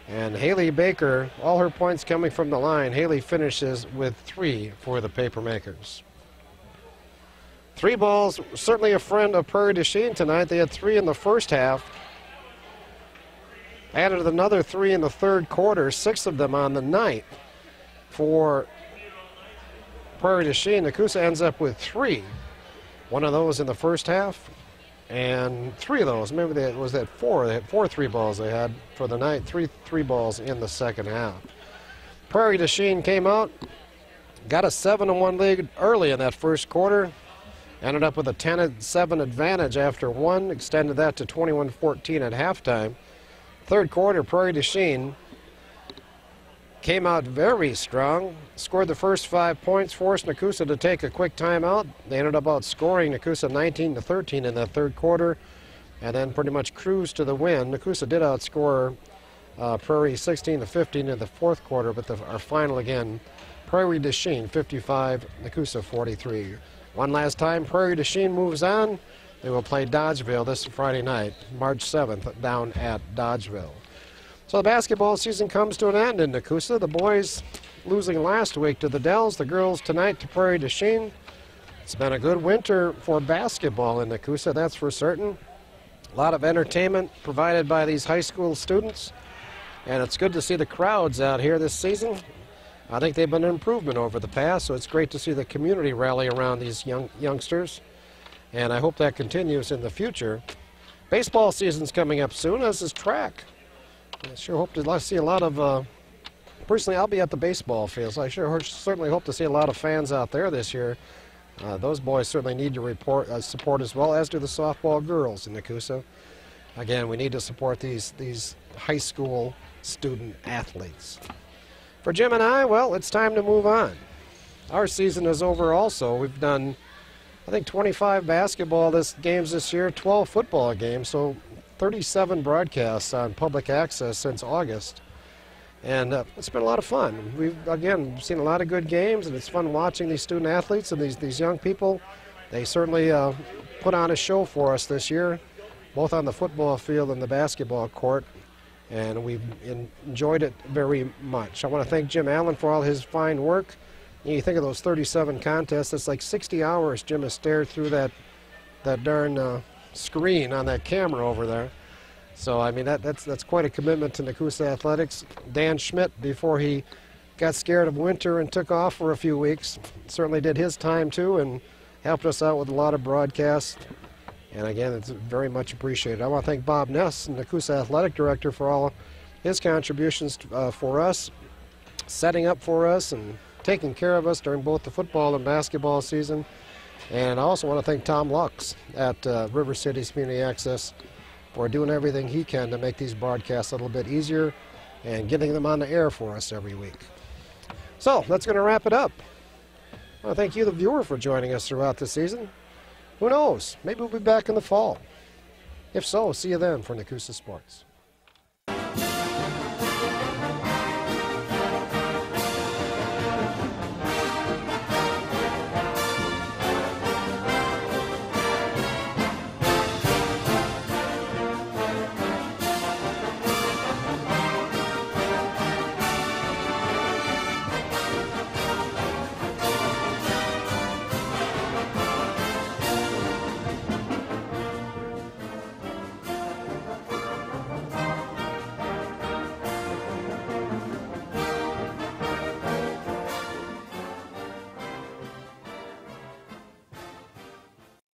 S1: And Haley Baker, all her points coming from the line. Haley finishes with 3 for the Papermakers. 3 balls, certainly a friend of Prairie du Chien tonight. They had 3 in the first half. Added another 3 in the third quarter, 6 of them on the night for Prairie du Chien. Nekoosa ends up with 3. 1 of those in the first half, and 3 of those, maybe that was that 4. They had 4 3-balls they had for the night, 3 3-balls in the second half. Prairie du Chien came out, got a 7-1 lead early in that first quarter, ended up with a 10-7 advantage after 1, extended that to 21-14 at halftime. Third quarter, Prairie du Chien came out very strong, scored the first 5 points, forced Nekoosa to take a quick timeout. They ended up outscoring Nekoosa 19-13 in that third quarter, and then pretty much cruised to the win. Nekoosa did outscore Prairie 16-15 in the fourth quarter, but our final again, Prairie du Chien 55, Nekoosa 43. One last time, Prairie du Chien moves on. They will play Dodgeville this Friday night, March 7th, down at Dodgeville. So the basketball season comes to an end in Nekoosa. The boys losing last week to the Dells, the girls tonight to Prairie du Chien. It's been a good winter for basketball in Nekoosa, that's for certain. A lot of entertainment provided by these high school students, and it's good to see the crowds out here this season. I think they've been an improvement over the past, so it's great to see the community rally around these youngsters, and I hope that continues in the future. Baseball season's coming up soon, as is track. I sure hope to see a lot of, personally I'll be at the baseball fields. I certainly hope to see a lot of fans out there this year. Those boys certainly need to support as well, as do the softball girls in Nekoosa. Again, we need to support these high school student athletes. For Jim and I, well, it's time to move on. Our season is over also. We've done, I think, 25 basketball games this year, 12 football games, so 37 broadcasts on public access since August. And it's been a lot of fun. We've, again, seen a lot of good games, and it's fun watching these student athletes and these young people. They certainly put on a show for us this year, both on the football field and the basketball court, and we've enjoyed it very much. I want to thank Jim Allen for all his fine work. You think of those 37 contests, it's like 60 hours Jim has stared through that darn screen on that camera over there. So, I mean, that's quite a commitment to Nekoosa athletics. Dan Schmidt, before he got scared of winter and took off for a few weeks, certainly did his time too and helped us out with a lot of broadcasts. And again, it's very much appreciated. I want to thank Bob Ness, Nekoosa athletic director, for all his contributions for us, setting up for us and taking care of us during both the football and basketball season. And I also want to thank Tom Lux at River Cities Community Access for doing everything he can to make these broadcasts a little bit easier and getting them on the air for us every week. So that's going to wrap it up. I want to thank you, the viewer, for joining us throughout the season. Who knows? Maybe we'll be back in the fall. If so, see you then for Nekoosa Sports.